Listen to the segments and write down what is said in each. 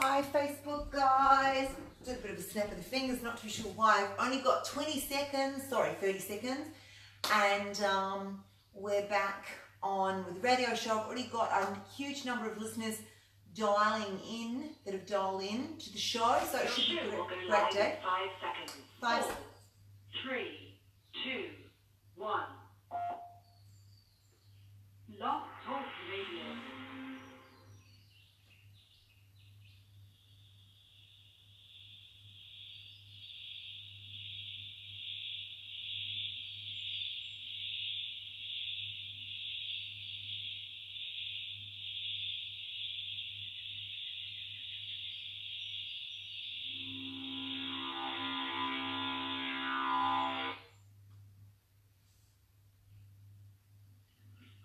Hi Facebook guys, did a bit of a snap of the fingers, not too sure why. I've only got 20 seconds, sorry 30 seconds, and we're back on with the radio show. I've already got a huge number of listeners dialing in, that have dialed in to the show, so it should be a great day. 5 seconds. 5 4, 3, 2, 1. Love Talk Radio.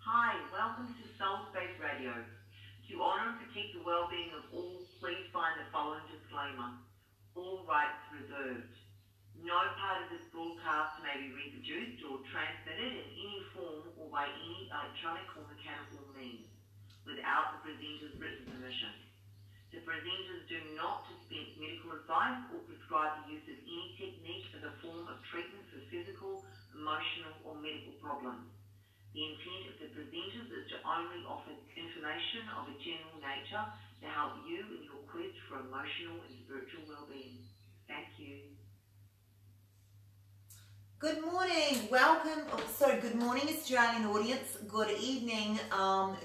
Hi, welcome to Soulspaceradio. To honour and protect the well-being of all, please find the following disclaimer. All rights reserved. No part of this broadcast may be reproduced or transmitted in any form or by any electronic or mechanical means without the presenter's written permission. The presenters do not dispense medical advice or prescribe the use of any technique as a form of treatment for physical, emotional or medical problems. The intent of the presenters is to only offer information of a general nature to help you in your quest for emotional and spiritual well-being. Thank you. Good morning, welcome, good morning Australian audience, good evening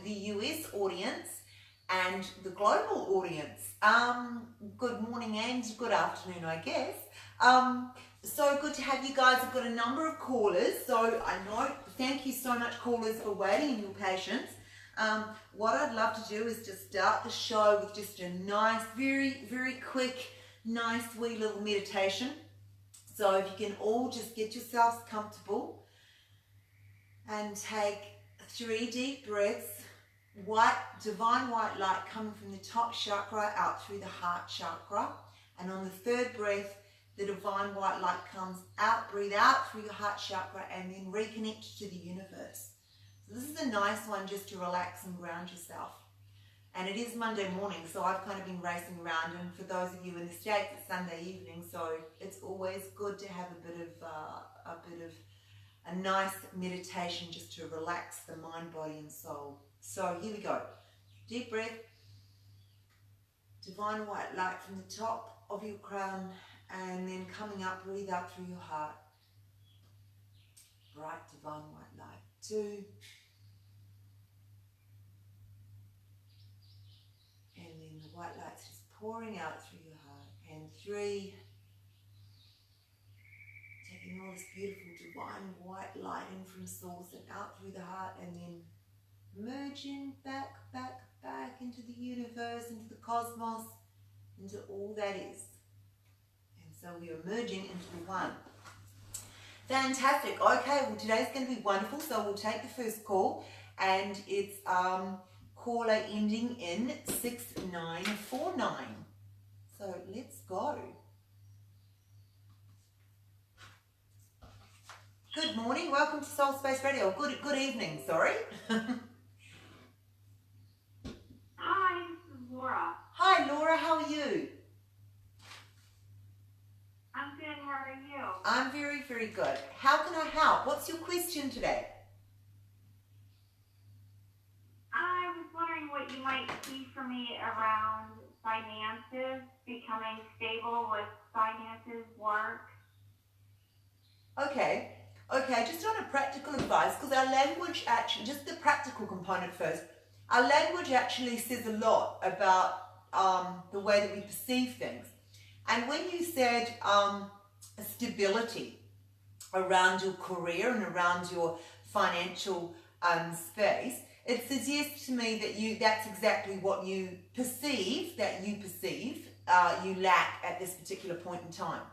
the US audience and the global audience. Good morning and good afternoon, I guess. So good to have you guys. I've got a number of callers, so I know, thank you so much callers for waiting and your patience. What I'd love to do is just start the show with just a nice, very, very quick, nice wee little meditation. So if you can all just get yourselves comfortable and take 3 deep breaths, divine white light coming from the top chakra out through the heart chakra. And on the 3rd breath, the divine white light comes out, breathe out through your heart chakra and then reconnect to the universe. So this is a nice one just to relax and ground yourself. And it is Monday morning, so I've kind of been racing around, and for those of you in the States, it's Sunday evening, so it's always good to have a bit of a nice meditation just to relax the mind, body and soul. So here we go. Deep breath. Divine white light from the top of your crown and then coming up, breathe out through your heart. Bright divine white light. 2. And then the white light's just pouring out through your heart. And 3. Taking all this beautiful divine white light in from source and out through the heart, and then merging back into the universe, into the cosmos, into all that is. And so we are merging into the one. Fantastic. Okay, well today's going to be wonderful, so we'll take the first call, and it's caller ending in 6949. So let's go. Good morning, welcome to Soul Space Radio. Good evening, sorry. Hi, this is Laura. Hi Laura, how are you? I'm good, how are you? I'm very, very good. How can I help? What's your question today? I was wondering what you might see for me around finances, becoming stable with finances, work. Okay, just on a practical advice, because our language actually, just the practical component first, our language actually says a lot about the way that we perceive things. And when you said stability around your career and around your financial space, it suggests to me that that's exactly what you perceive, you lack at this particular point in time.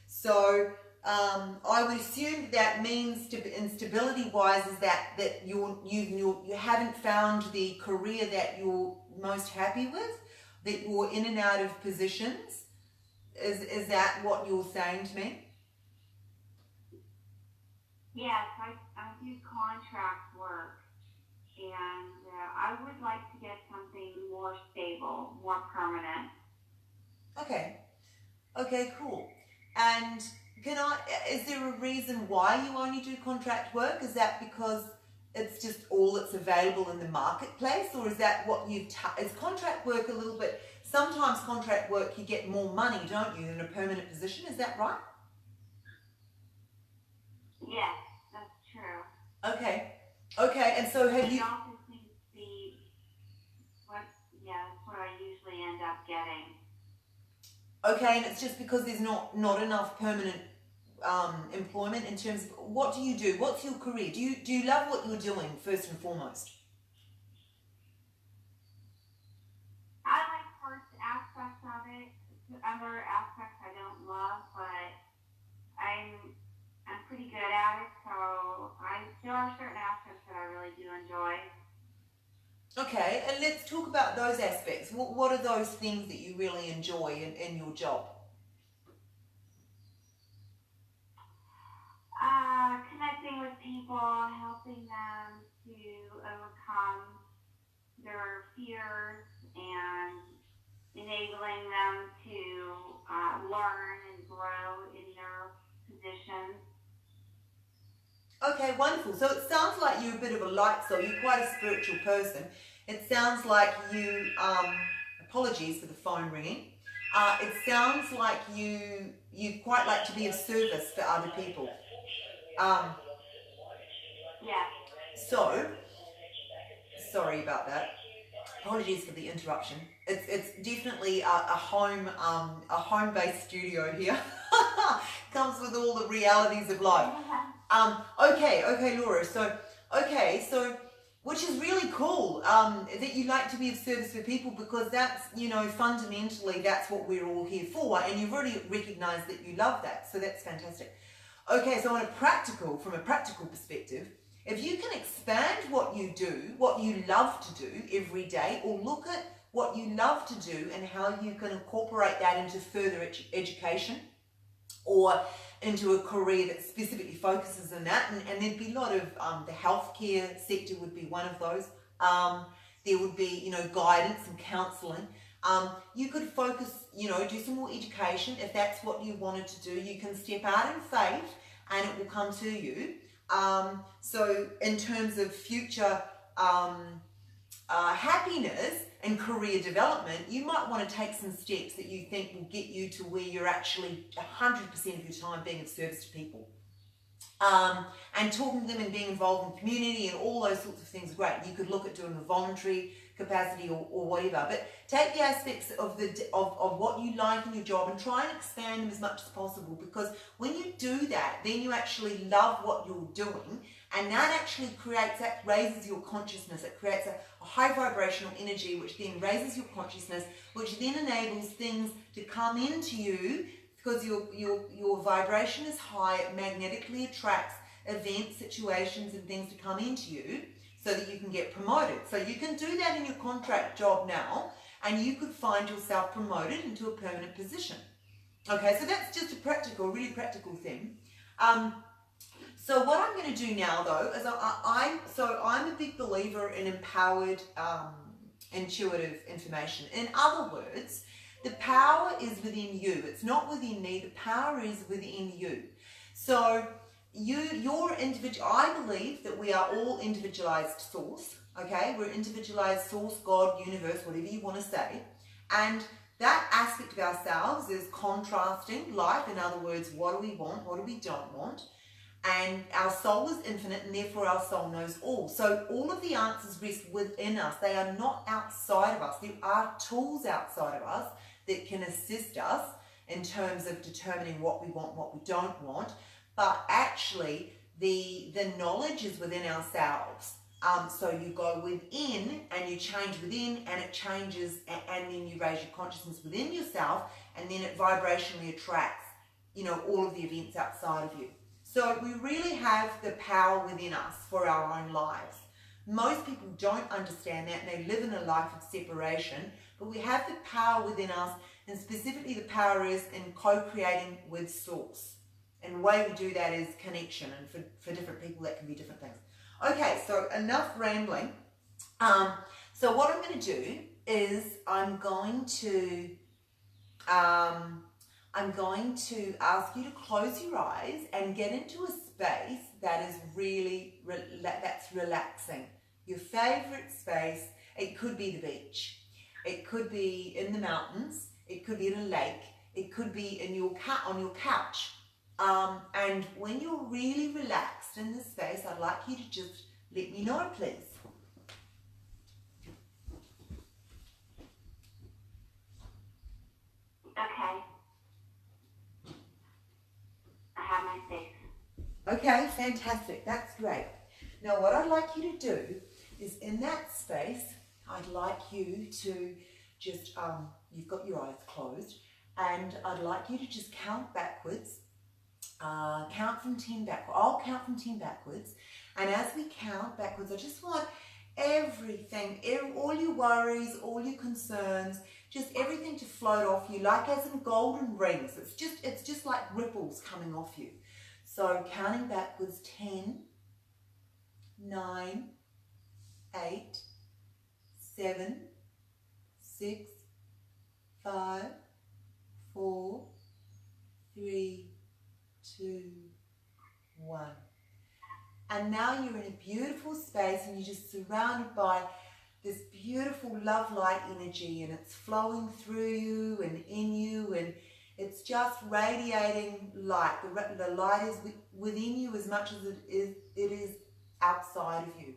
So I would assume that means instability-wise is that you haven't found the career that you're most happy with, that you're in and out of positions. Is that what you're saying to me? Yes, I do contract work, and I would like to get something more stable, more permanent. Okay. Okay, cool. And is there a reason why you only do contract work? Is that because it's just all that's available in the marketplace, or is that what is contract work a little bit, sometimes contract work you get more money, don't you, than a permanent position, is that right? Yes, that's true. Okay. Okay, and so have you... It also seems to be that's what I usually end up getting. Okay, and it's just because there's not enough permanent employment in terms of, what do you do? What's your career? Do you love what you're doing, first and foremost? I like parts aspects of it. Other aspects I don't love, but I'm pretty good at it, so there are certain aspects that I really do enjoy. Okay, and let's talk about those aspects. What are those things that you really enjoy in your job? Connecting with people, helping them to overcome their fears, and enabling them to learn and grow in their positions. Okay, wonderful. So it sounds like you're a bit of a light soul. You're quite a spiritual person. It sounds like you, apologies for the phone ringing. It sounds like you quite like to be of service for other people. Yeah. So, sorry about that. Apologies for the interruption. It's definitely a home-based studio here. Comes with all the realities of life. Okay, Laura. So, which is really cool, that you like to be of service for people, because that's, fundamentally that's what we're all here for, and you've already recognized that you love that, so that's fantastic. Okay, so from a practical perspective, if you can expand what you do, what you love to do every day, or look at what you love to do and how you can incorporate that into further education, or into a career that specifically focuses on that, and there'd be a lot of, the healthcare sector would be one of those. There would be, guidance and counselling. You could focus, do some more education. If that's what you wanted to do, you can step out in faith and it will come to you. So in terms of future happiness and career development, you might want to take some steps that you think will get you to where you're actually 100% of your time being of service to people. And talking to them and being involved in community and all those sorts of things are great. You could look at doing a voluntary capacity or whatever, but take the aspects of what you like in your job and try and expand them as much as possible, because when you do that, then you actually love what you're doing, and that actually raises your consciousness. It creates a high vibrational energy, which then raises your consciousness, which then enables things to come into you, because your vibration is high. It magnetically attracts events, situations, and things to come into you, so that you can get promoted. So you can do that in your contract job now, and you could find yourself promoted into a permanent position. Okay, so that's just a really practical thing. So what I'm going to do now, though, is I'm a big believer in empowered, intuitive information. In other words, the power is within you. It's not within me. The power is within you. So you're individual. I believe that we are all individualized source. Okay, we're individualized source, God, universe, whatever you want to say. And that aspect of ourselves is contrasting life. In other words, what do we want? What do we don't want? And our soul is infinite, and therefore our soul knows all. So all of the answers rest within us. They are not outside of us. There are tools outside of us that can assist us in terms of determining what we want, what we don't want. But actually, the knowledge is within ourselves. So you go within and you change within, and it changes, and then you raise your consciousness within yourself, and then it vibrationally attracts, all of the events outside of you. So we really have the power within us for our own lives. Most people don't understand that, and they live in a life of separation, but we have the power within us, and specifically the power is in co-creating with Source. And the way we do that is connection, and for different people that can be different things. Okay, so enough rambling. So what I'm going to do is I'm going to I'm going to ask you to close your eyes and get into a space that is really, that's relaxing. Your favorite space. It could be the beach. It could be in the mountains. It could be in a lake. It could be in on your couch. And when you're really relaxed in this space, I'd like you to just let me know, please. Okay. I have my space. Okay, fantastic. That's great. Now, what I'd like you to do is in that space, I'd like you to just, you've got your eyes closed, and I'd like you to just count backwards. Count from 10 backwards. I'll count from 10 backwards. And as we count backwards, I just want everything, all your worries, all your concerns, just everything to float off you, like as in golden rings. It's just like ripples coming off you. So counting backwards, 10, 9, 8, 7, 6, 5, 4, 3, 2, 1. And now you're in a beautiful space and you're just surrounded by this beautiful love light energy, and it's flowing through you and in you, and it's just radiating light. The light is within you as much as it is outside of you.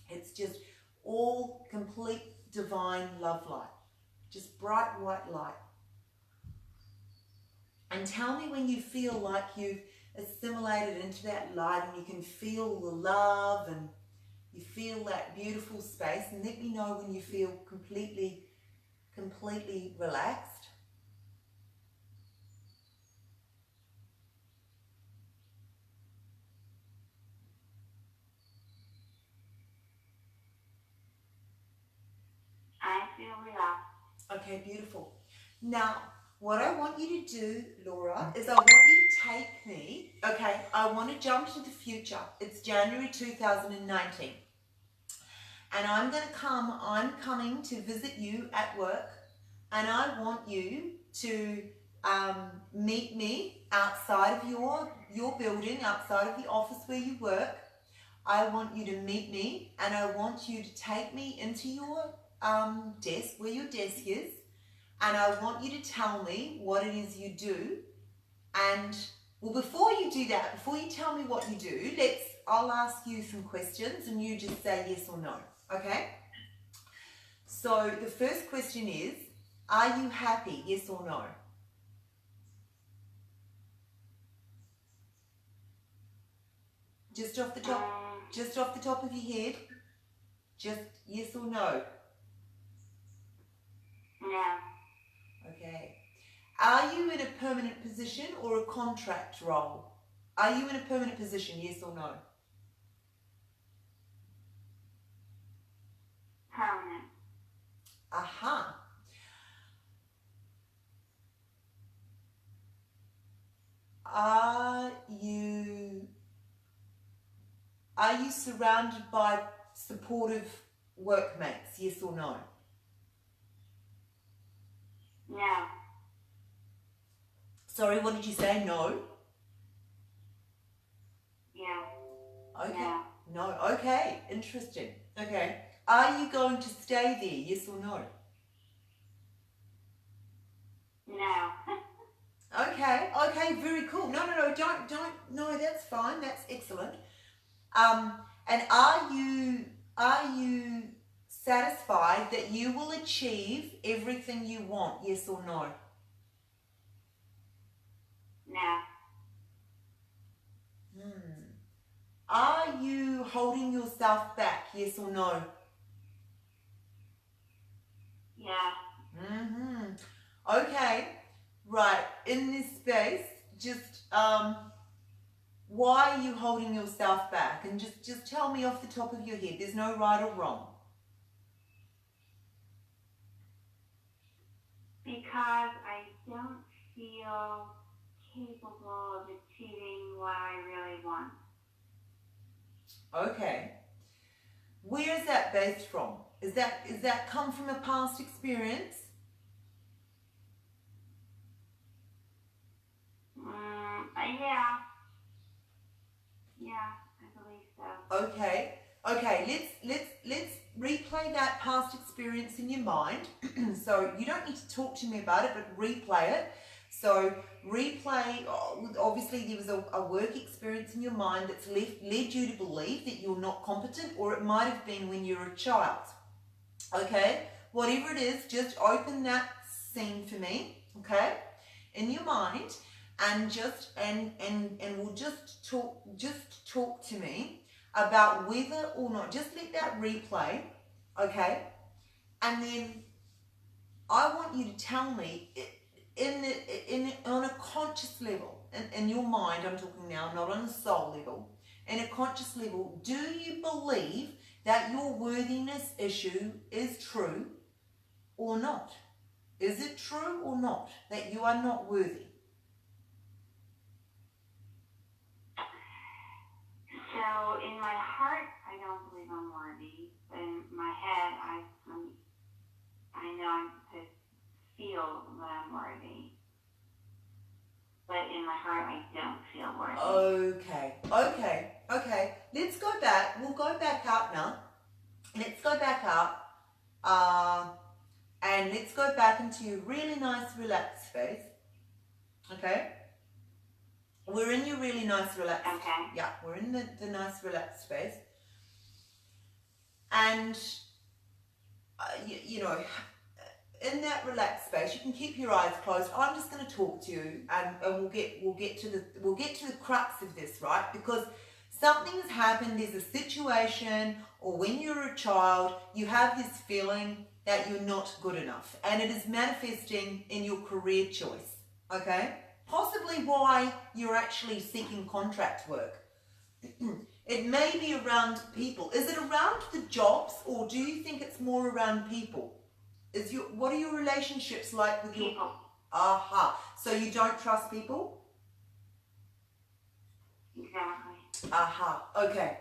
It's just all complete divine love light. Just bright white light. And tell me when you feel like you've assimilated into that light and you can feel the love and you feel that beautiful space, and let me know when you feel completely relaxed. I feel relaxed. Okay, beautiful. Now, what I want you to do, Laura, is I want you to take me, okay, I want to jump to the future. It's January 2019. And I'm coming to visit you at work, and I want you to meet me outside of your building, outside of the office where you work. I want you to meet me, and I want you to take me into your desk, where your desk is, and I want you to tell me what it is you do. And well, before you do that, before you tell me what you do, I'll ask you some questions and you just say yes or no, okay? So the first question is, are you happy, yes or no? Just off the top of your head, just yes or no? No. Okay. Are you in a permanent position or a contract role? Are you in a permanent position, yes or no? Permanent. Aha. Are you surrounded by supportive workmates, yes or no? No. Sorry, what did you say? No? Yeah. Okay. No. No. Okay. Interesting. Okay. Are you going to stay there? Yes or no? No. Okay. Okay. Very cool. No. Don't. No, that's fine. That's excellent. And are you satisfied that you will achieve everything you want? Yes or no? No. Are you holding yourself back? Yes or no? Yeah. Okay. Right. In this space, just why are you holding yourself back? And just tell me off the top of your head. There's no right or wrong. Because I don't feel capable of achieving what I really want. Okay. Where is that based from? Is that come from a past experience? Yeah, I believe so. Okay, let's replay that past experience in your mind. So you don't need to talk to me about it, but replay it. So replay, obviously there was a work experience in your mind that's led you to believe that you're not competent, or it might have been when you were a child. Okay, whatever it is, just open that scene for me, okay, in your mind, and just and we'll just talk to me about whether or not, just let that replay, okay, and then I want you to tell me on a conscious level, in your mind I'm talking now, not on a soul level, in a conscious level, do you believe that your worthiness issue is true or not? Is it true or not that you are not worthy? So in my heart, I don't believe I'm worthy. But in my head, I know I'm supposed to feel that I'm worthy. But in my heart, I don't feel worthy. Okay. Let's go back. We'll go back up now. Let's go back up. And let's go back into a really nice relaxed space. Okay? We're in your really nice relaxed. Okay. Yeah, we're in the nice relaxed space. And, you know, in that relaxed space, you can keep your eyes closed. I'm just going to talk to you, and we'll get to the crux of this, right? Because something has happened. There's a situation, or when you're a child, you have this feeling that you're not good enough, and it is manifesting in your career choice. Okay, possibly why you're actually seeking contract work. It may be around people. Is it around the jobs, or do you think it's more around people? What are your relationships like with people? Your aha? So you don't trust people? Exactly. Aha. Okay.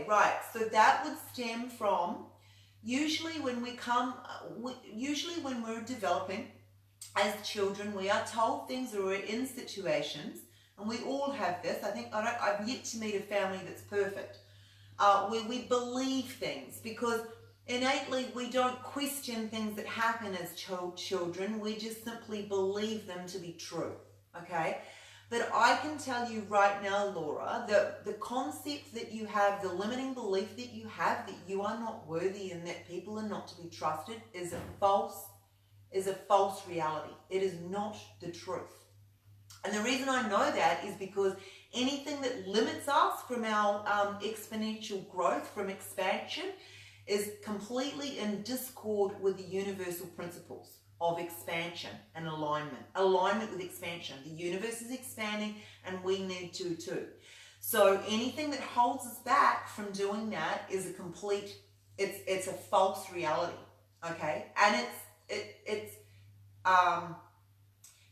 Right. So that would stem from usually when we're developing as children, we are told things, or we're in situations, and we all have this. I think I've yet to meet a family that's perfect, where we believe things because innately we don't question things that happen as children. We just simply believe them to be true. Okay. But I can tell you right now, Laura, that the concept that you have, the limiting belief that you have that you are not worthy and that people are not to be trusted is a false reality. It is not the truth. And the reason I know that is because anything that limits us from our exponential growth, from expansion, is completely in discord with the universal principles of expansion and alignment with expansion. The universe is expanding and we need to too. So anything that holds us back from doing that is it's a false reality. Okay, and it's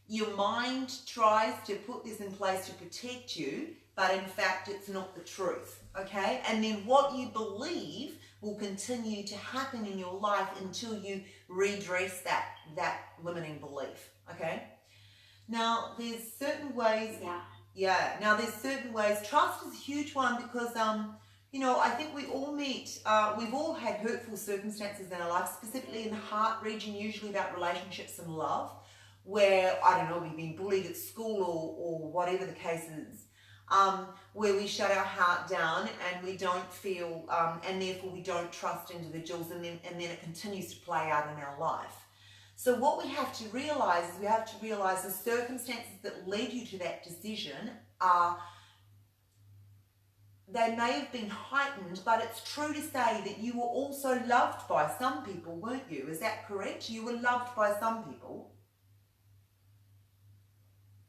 your mind tries to put this in place to protect you, but in fact it's not the truth. Okay, and then what you believe will continue to happen in your life until you redress that limiting belief. Okay, now there's certain ways. Now there's certain ways. Trust is a huge one because you know, I think we all we've all had hurtful circumstances in our life, specifically in the heart region, usually about relationships and love, where, I don't know, we've been bullied at school or whatever the case is, where we shut our heart down and we don't feel, and therefore we don't trust individuals, and then it continues to play out in our life. So what we have to realize is the circumstances that led you to that decision they may have been heightened, but it's true to say that you were also loved by some people, weren't you? Is that correct? You were loved by some people.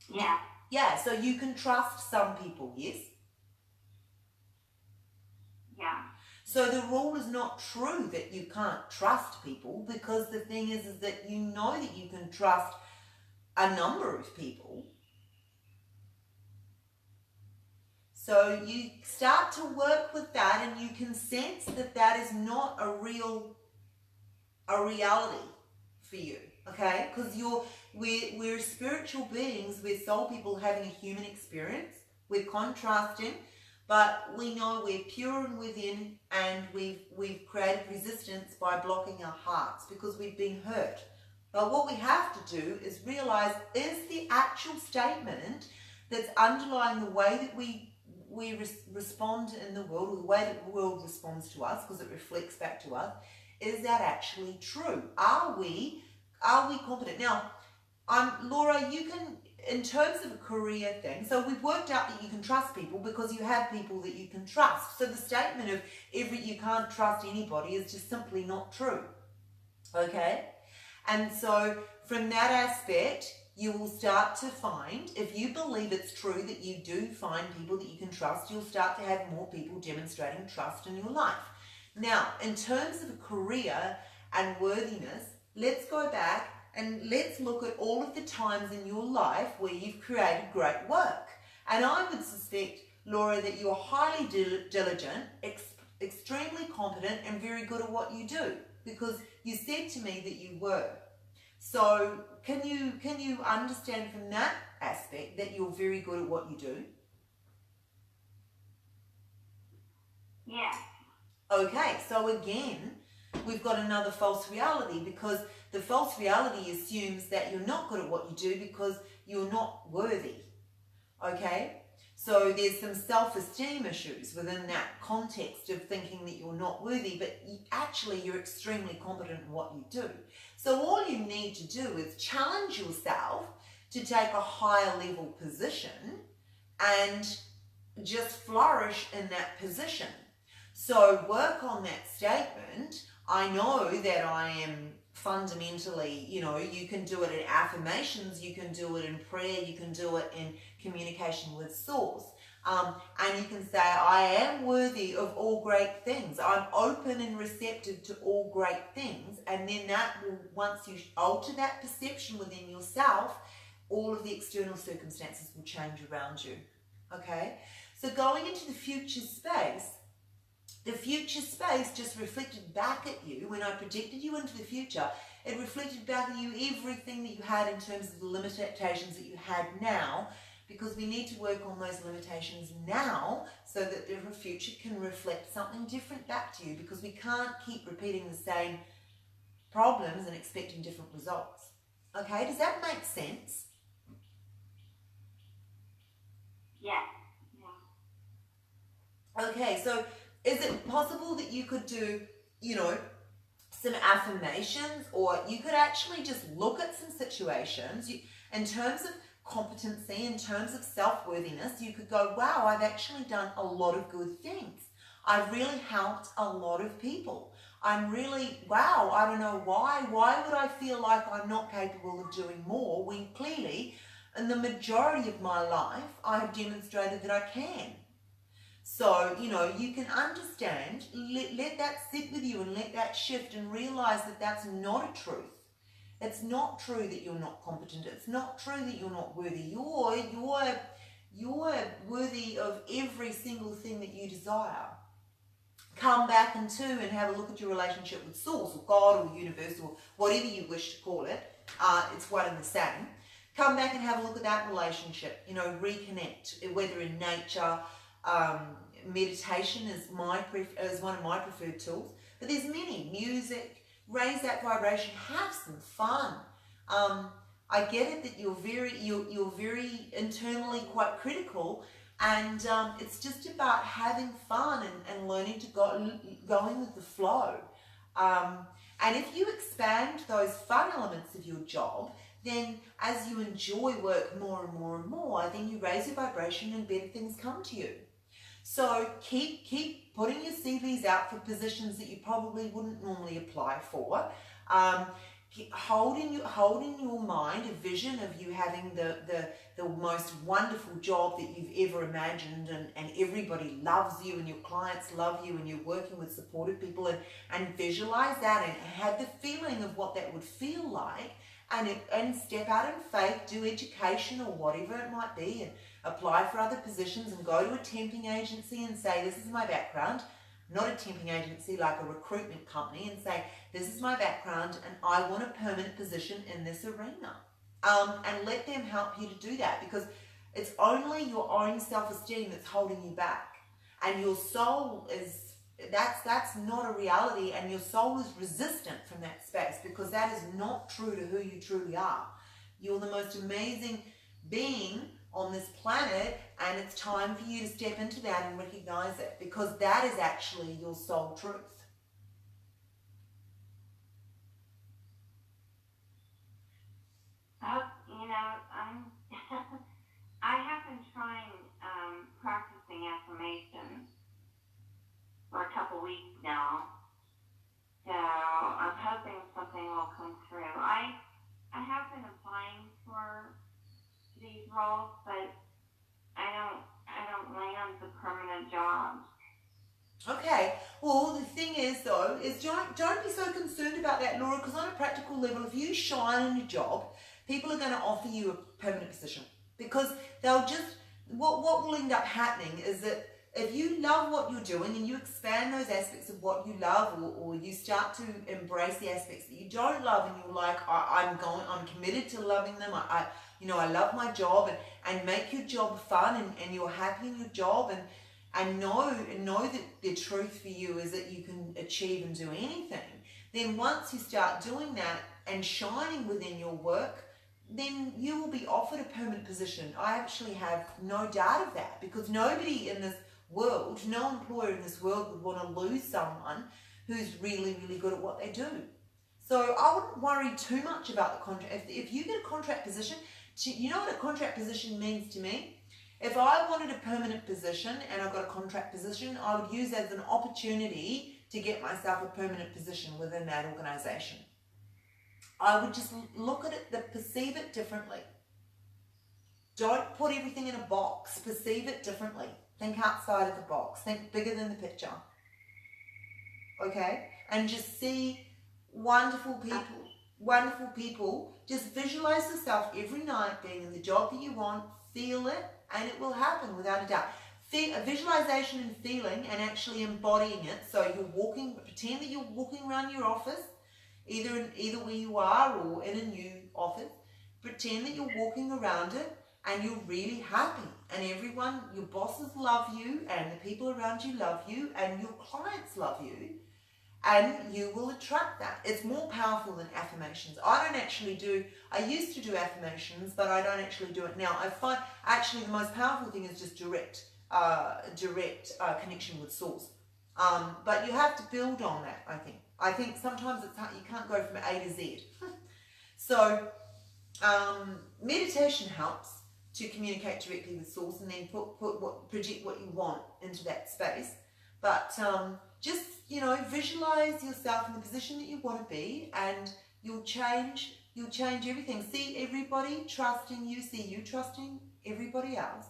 Yeah. Yeah, so you can trust some people, yes? Yeah. So the rule is not true that you can't trust people, because the thing is that you know that you can trust a number of people. So you start to work with that, and you can sense that that is not a reality for you, okay? Because we're spiritual beings, we're soul people having a human experience, we're contrasting, but we know we're pure and within, and we've created resistance by blocking our hearts because we've been hurt. But what we have to do is realize, is the actual statement that's underlying the way that we respond in the world, or the way that the world responds to us, because it reflects back to us, is that actually true? Are we competent? Now, Laura, you can, in terms of a career thing, so we've worked out that you can trust people because you have people that you can trust. So the statement of you can't trust anybody is just simply not true. Okay? And so from that aspect, you will start to find, if you believe it's true that you do find people that you can trust, you'll start to have more people demonstrating trust in your life. Now, in terms of a career and worthiness, let's go back and let's look at all of the times in your life where you've created great work. And I would suspect, Laura, that you're highly diligent, extremely competent, and very good at what you do, because you said to me that you were. So can you understand from that aspect that you're very good at what you do? Yeah. Okay, so again, we've got another false reality, because the false reality assumes that you're not good at what you do because you're not worthy. Okay? So there's some self-esteem issues within that context of thinking that you're not worthy, but actually you're extremely competent in what you do. So all you need to do is challenge yourself to take a higher level position and just flourish in that position. So work on that statement. I know that I am fundamentally, you can do it in affirmations, you can do it in prayer, you can do it in communication with Source. And you can say, I am worthy of all great things. I'm open and receptive to all great things. And then that will, once you alter that perception within yourself, all of the external circumstances will change around you. Okay? So going into the future space just reflected back at you. When I projected you into the future, it reflected back at you everything that you had in terms of the limitations that you had now, because we need to work on those limitations now so that the future can reflect something different back to you, because we can't keep repeating the same problems and expecting different results. Okay, does that make sense? Yeah. Okay, so is it possible that you could do, some affirmations, or you could actually just look at some situations in terms of competency, in terms of self-worthiness? You could go, wow, I've actually done a lot of good things. I've really helped a lot of people. I'm really, wow, I don't know why. Why would I feel like I'm not capable of doing more when clearly in the majority of my life I have demonstrated that I can? So, you can understand, let that sit with you and let that shift and realize that that's not a truth. It's not true that you're not competent. It's not true that you're not worthy. You're worthy of every single thing that you desire. Come back and have a look at your relationship with Source or God or the universe or whatever you wish to call it. It's one and the same. Come back and have a look at that relationship. Reconnect, whether in nature. Meditation is one of my preferred tools, but there's many. Music, raise that vibration, have some fun. I get it that you're very internally quite critical, and it's just about having fun and learning to going with the flow. And if you expand those fun elements of your job, then as you enjoy work more and more and more, then you raise your vibration and better things come to you. So keep putting your CVs out for positions that you probably wouldn't normally apply for. Hold in your mind a vision of you having the most wonderful job that you've ever imagined, and everybody loves you and your clients love you and you're working with supportive people, and visualize that and have the feeling of what that would feel like, and step out in faith, do education or whatever it might be, and apply for other positions and go to a temping agency and say, this is my background. not a temping agency, like a recruitment company, and say, this is my background and I want a permanent position in this arena. And let them help you to do that, because it's only your own self-esteem that's holding you back. And your soul is, that's not a reality, and your soul is resistant from that space, because that is not true to who you truly are. You're the most amazing being on this planet, and it's time for you to step into that and recognize it, because that is actually your soul truth. You know, I have been trying practicing affirmations for a couple weeks now, so I'm hoping something will come through. I have been applying for these roles, but I don't land the permanent jobs. Okay, well, the thing is though, is don't be so concerned about that, Laura, because on a practical level, if you shine in your job, people are going to offer you a permanent position, because they'll just, what will end up happening is that if you love what you're doing and you expand those aspects of what you love, or you start to embrace the aspects that you don't love, and you're like, I'm committed to loving them, I love my job, and make your job fun, and you're happy in your job, and know that the truth for you is that you can achieve and do anything, then once you start doing that and shining within your work, then you will be offered a permanent position. I actually have no doubt of that, because nobody in this world, no employer in this world would want to lose someone who's really, really good at what they do. So I wouldn't worry too much about the contract. If you get a contract position, you know what a contract position means to me? If I wanted a permanent position and I got a contract position, I would use that as an opportunity to get myself a permanent position within that organization. I would just look at it, perceive it differently. Don't put everything in a box. Perceive it differently. Think outside of the box. Think bigger than the picture. Okay? And just see wonderful people. Wonderful people. Just visualize yourself every night being in the job that you want. Feel it, and it will happen without a doubt. Visualization and feeling, and actually embodying it. So you're walking, pretend that you're walking around your office, either where you are or in a new office. Pretend that you're walking around it and you're really happy, and everyone, your bosses love you, and the people around you love you, and your clients love you, and you will attract that. It's more powerful than affirmations. I used to do affirmations, but I don't actually do it now. I find actually the most powerful thing is just direct connection with source. But you have to build on that, I think. I think sometimes it's hard, you can't go from A to Z. So meditation helps to communicate directly with source, and then project what you want into that space. But just, visualize yourself in the position that you want to be, and you'll change everything. See everybody trusting you, see you trusting everybody else.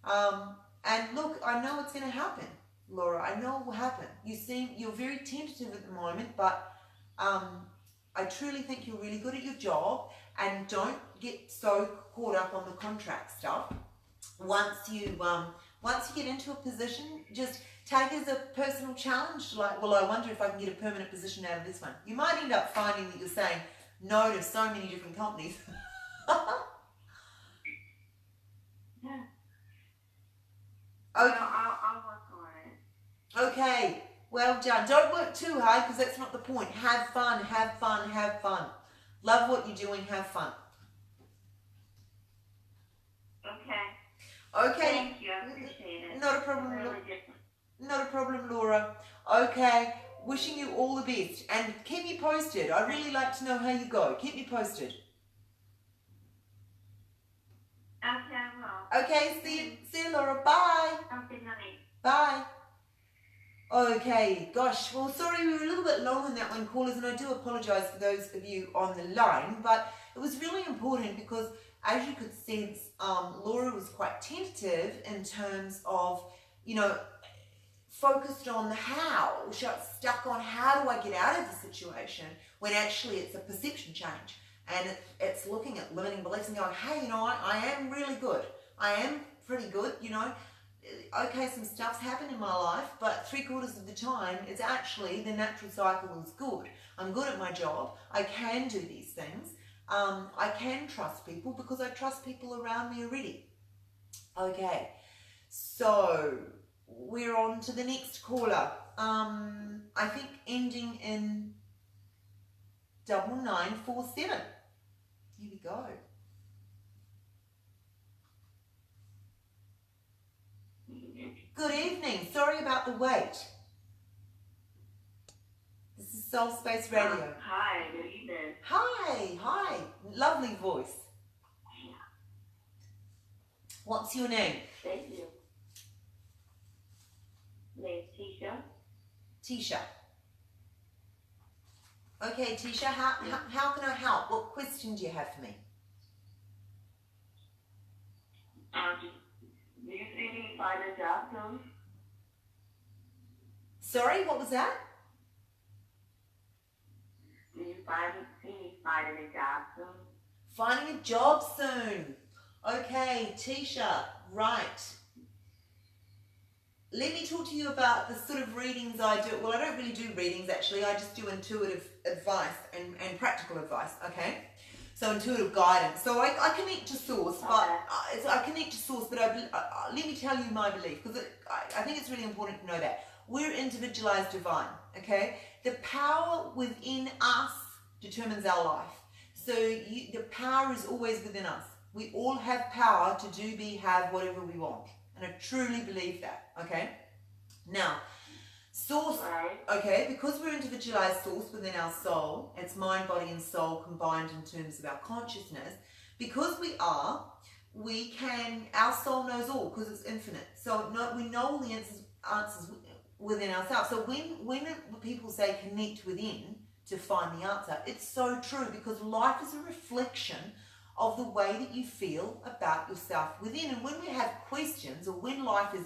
And look, I know it's going to happen, Laura. I know it will happen. You're very tentative at the moment, but I truly think you're really good at your job, and don't get so caught up on the contract stuff. Once you get into a position, just take it as a personal challenge. Like, well, I wonder if I can get a permanent position out of this one. You might end up finding that you're saying no to so many different companies. Yeah. Okay. I'll work on it. Okay, well done. Don't work too hard, because that's not the point. Have fun, have fun, have fun. Love what you're doing, have fun. Okay. Thank you. I appreciate it. Not a problem. Really different. Not a problem, Laura. Okay. Wishing you all the best, and keep me posted. I'd really like to know how you go. Keep me posted. Okay, I will. Okay. See you, Laura. Bye. Have a good night. Bye. Okay, gosh, well, sorry we were a little bit long on that one, callers, and I do apologise for those of you on the line, but it was really important because, as you could sense, Laura was quite tentative in terms of, focused on the how. She got stuck on how do I get out of the situation, when actually it's a perception change, and it's looking at limiting beliefs and going, hey, I am really good. I am pretty good, okay, some stuff's happened in my life, but 3/4 of the time, it's actually the natural cycle is good. I'm good at my job. I can do these things. I can trust people because I trust people around me already. Okay, so we're on to the next caller. I think ending in 9947. Here we go. Good evening. Sorry about the wait. This is Soul Space Radio. Hi, good evening. Hi. Lovely voice. What's your name? Thank you. Name's Tisha. Tisha. Okay, Tisha, how can I help? What question do you have for me? Do you see me find a job soon? Sorry, what was that? Do you see me finding a job soon? Finding a job soon. Okay, Tisha, right. Let me talk to you about the sort of readings I do. Well, I don't really do readings, actually. I just do intuitive advice and practical advice, okay? So intuitive guidance. So I connect to source, but I connect to source, but let me tell you my belief, because I think it's really important to know that. We're individualized divine, okay? The power within us determines our life. So the power is always within us. We all have power to do, be, have, whatever we want. And I truly believe that, okay? Now, source, okay, because we're individualized source within our soul, it's mind, body, and soul combined in terms of our consciousness. Because we can, our soul knows all because it's infinite. So we know all the answers within ourselves. So when people say connect within to find the answer, it's so true, because life is a reflection of the way that you feel about yourself within. And when we have questions, or when life is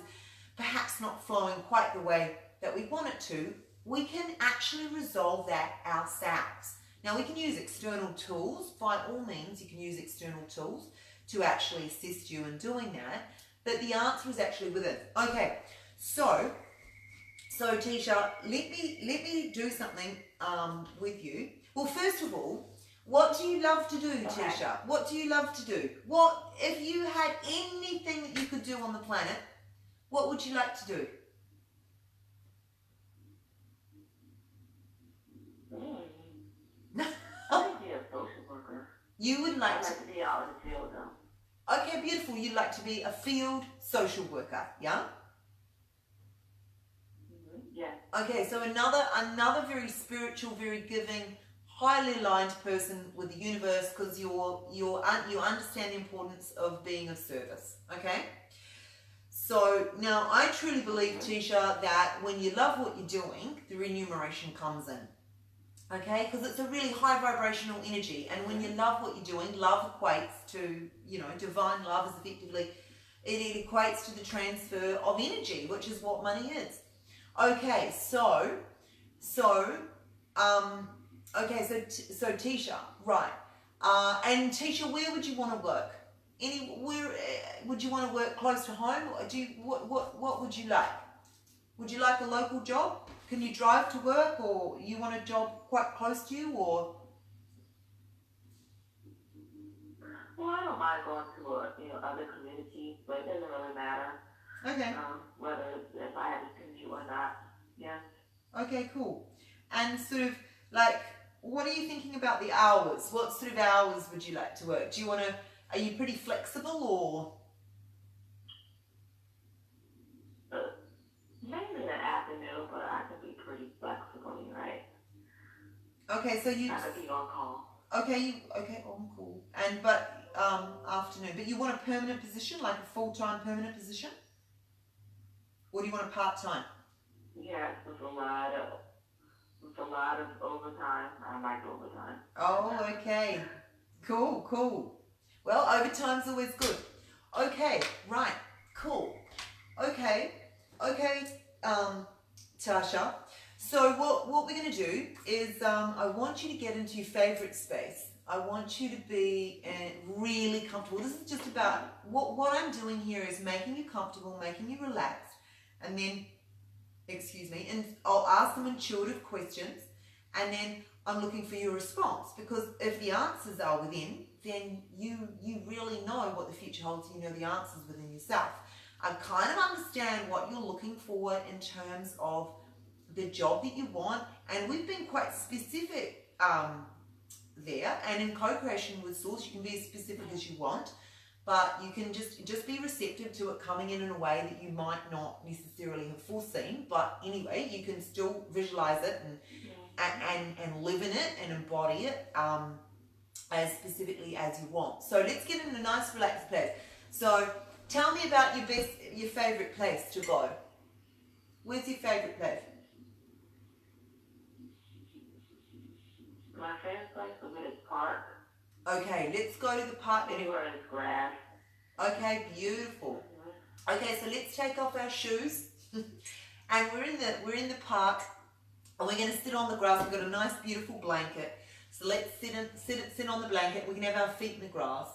perhaps not flowing quite the way that we want it to, we can actually resolve that ourselves. Now, we can use external tools. By all means, you can use external tools to actually assist you in doing that, but the answer is actually within. Okay, so Tisha, let me do something with you. Well, first of all, what do you love to do, Tisha? What do you love to do? What, if you had anything that you could do on the planet, what would you like to do? I would be a social worker. You would like I'd like to be out in the field, though. Okay, beautiful. You'd like to be a field social worker, yeah? Yeah. Okay, so another very spiritual, very giving, highly aligned person with the universe, because you understand the importance of being of service. Okay. So now I truly believe, Tisha, that when you love what you're doing, the remuneration comes in. Okay, because it's a really high vibrational energy, and when you love what you're doing, love equates to, divine love is effectively, it equates to the transfer of energy, which is what money is. Okay, so Tisha, right? And Tisha, where would you want to work? Where would you want to work close to home? What would you like? Would you like a local job? Can you drive to work, or you want a job quite close to you, or? Well, I don't mind going to other communities, but it doesn't really matter. Okay. Whether if I have to commute or not. Yeah. Okay, cool. And sort of like, what are you thinking about the hours? What sort of hours would you like to work? Are you pretty flexible, or? Maybe in the afternoon, but I can be pretty flexible, right? Okay, so you. I could be on call. Okay, on call. Afternoon. But you want a permanent position, like a full-time permanent position? Or do you want a part-time? Yes, with a lot of overtime. I like overtime. Oh, okay. Cool. Well, overtime's always good. Okay, right, cool. Okay, Tasha. So what we're going to do is I want you to get into your favourite space. I want you to be really comfortable. This is just about, what I'm doing here is making you comfortable, making you relaxed, and then, and I'll ask some intuitive questions, and then I'm looking for your response, because if the answers are within, then you really know what the future holds. You know the answers within yourself. I kind of understand what you're looking for in terms of the job that you want, and we've been quite specific there, and in co-creation with Source you can be as specific as you want, but you can just be receptive to it coming in a way that you might not necessarily have foreseen, but anyway you can still visualize it and live in it and embody it as specifically as you want. So let's get in a nice relaxed place. So tell me about your favorite place to go. Where's your favorite place? My favorite place would be the park. Okay, let's go to the park. Anywhere there's grass. Okay, beautiful. Okay, so let's take off our shoes, and we're in the park, and we're going to sit on the grass. We've got a nice, beautiful blanket. So let's sit on the blanket. We can have our feet in the grass,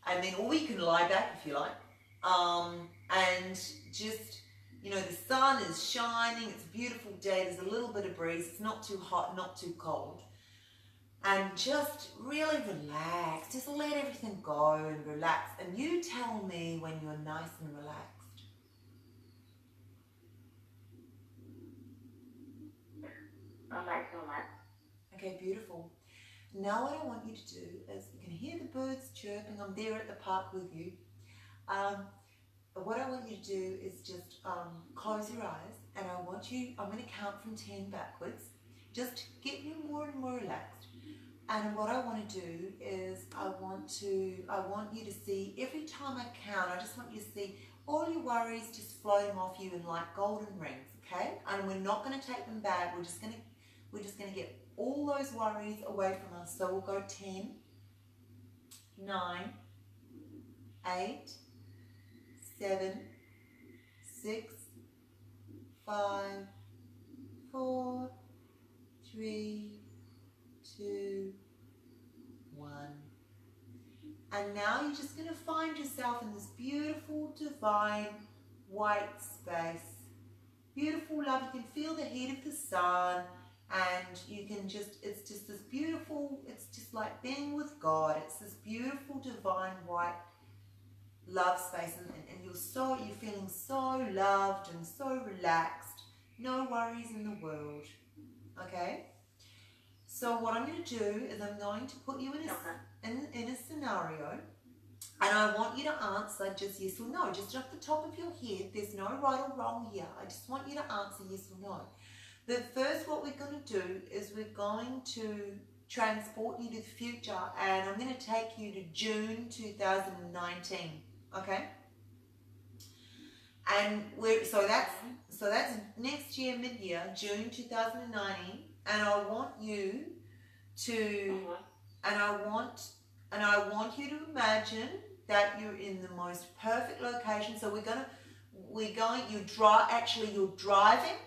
and then, or we can lie back if you like, and just, you know, the sun is shining. It's a beautiful day. There's a little bit of breeze. It's not too hot, not too cold. And just really relax. Just let everything go and relax. And you tell me when you're nice and relaxed. I'm nice and relaxed. Okay, beautiful. Now what I want you to do is, you can hear the birds chirping. I'm there at the park with you. But what I want you to do is just close your eyes, and I'm going to count from 10 backwards. Just get you more and more relaxed. And what I want to do is I want you to see, every time I count, I just want you to see all your worries just floating off you in like golden rings, okay? And we're not going to take them back. We're just going to get all those worries away from us. So we'll go 10, 9, 8, 7, 6, 5, 4, 3, 2, 1. And now you're just going to find yourself in this beautiful, divine, white space. Beautiful love. You can feel the heat of the sun, and you can it's just this beautiful, it's just like being with God. It's this beautiful, divine, white love space, and you're feeling so loved and so relaxed. No worries in the world. Okay? So what I'm going to do is I'm going to put you in a scenario, and I want you to answer just yes or no, just off the top of your head. There's no right or wrong here. I just want you to answer yes or no. The first, what we're going to do is we're going to transport you to the future, and I'm going to take you to June 2019. Okay? And so that's next year, mid-year, June 2019. And I want you to, and I want you to imagine that you're in the most perfect location. So you're driving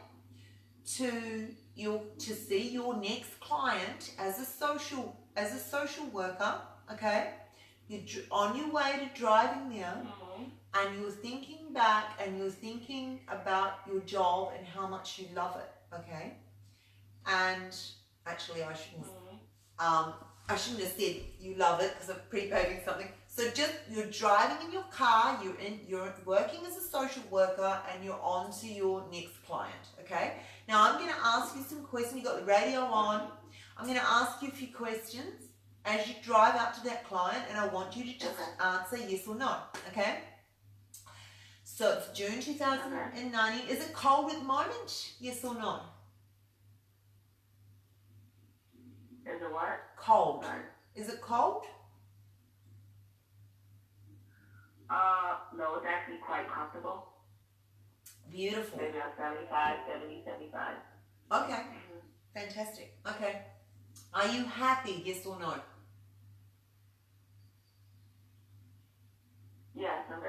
to see your next client as a social worker. Okay, you're on your way to driving there, and you're thinking back and you're thinking about your job and how much you love it. Okay. And actually, I shouldn't have said you love it because I'm pre-paving something. So you're driving in your car, you're working as a social worker, and you're on to your next client. Okay. Now I'm going to ask you some questions. You've got the radio on. I'm going to ask you a few questions as you drive out to that client, and I want you to just answer yes or no. Okay. So it's June 2019. Is it cold at the moment? Yes or no? Is it what? Cold. Sorry. Is it cold? No, it's actually quite comfortable. Beautiful. Maybe on 75. Okay. Fantastic. Okay. Are you happy, yes or no? Yes, I'm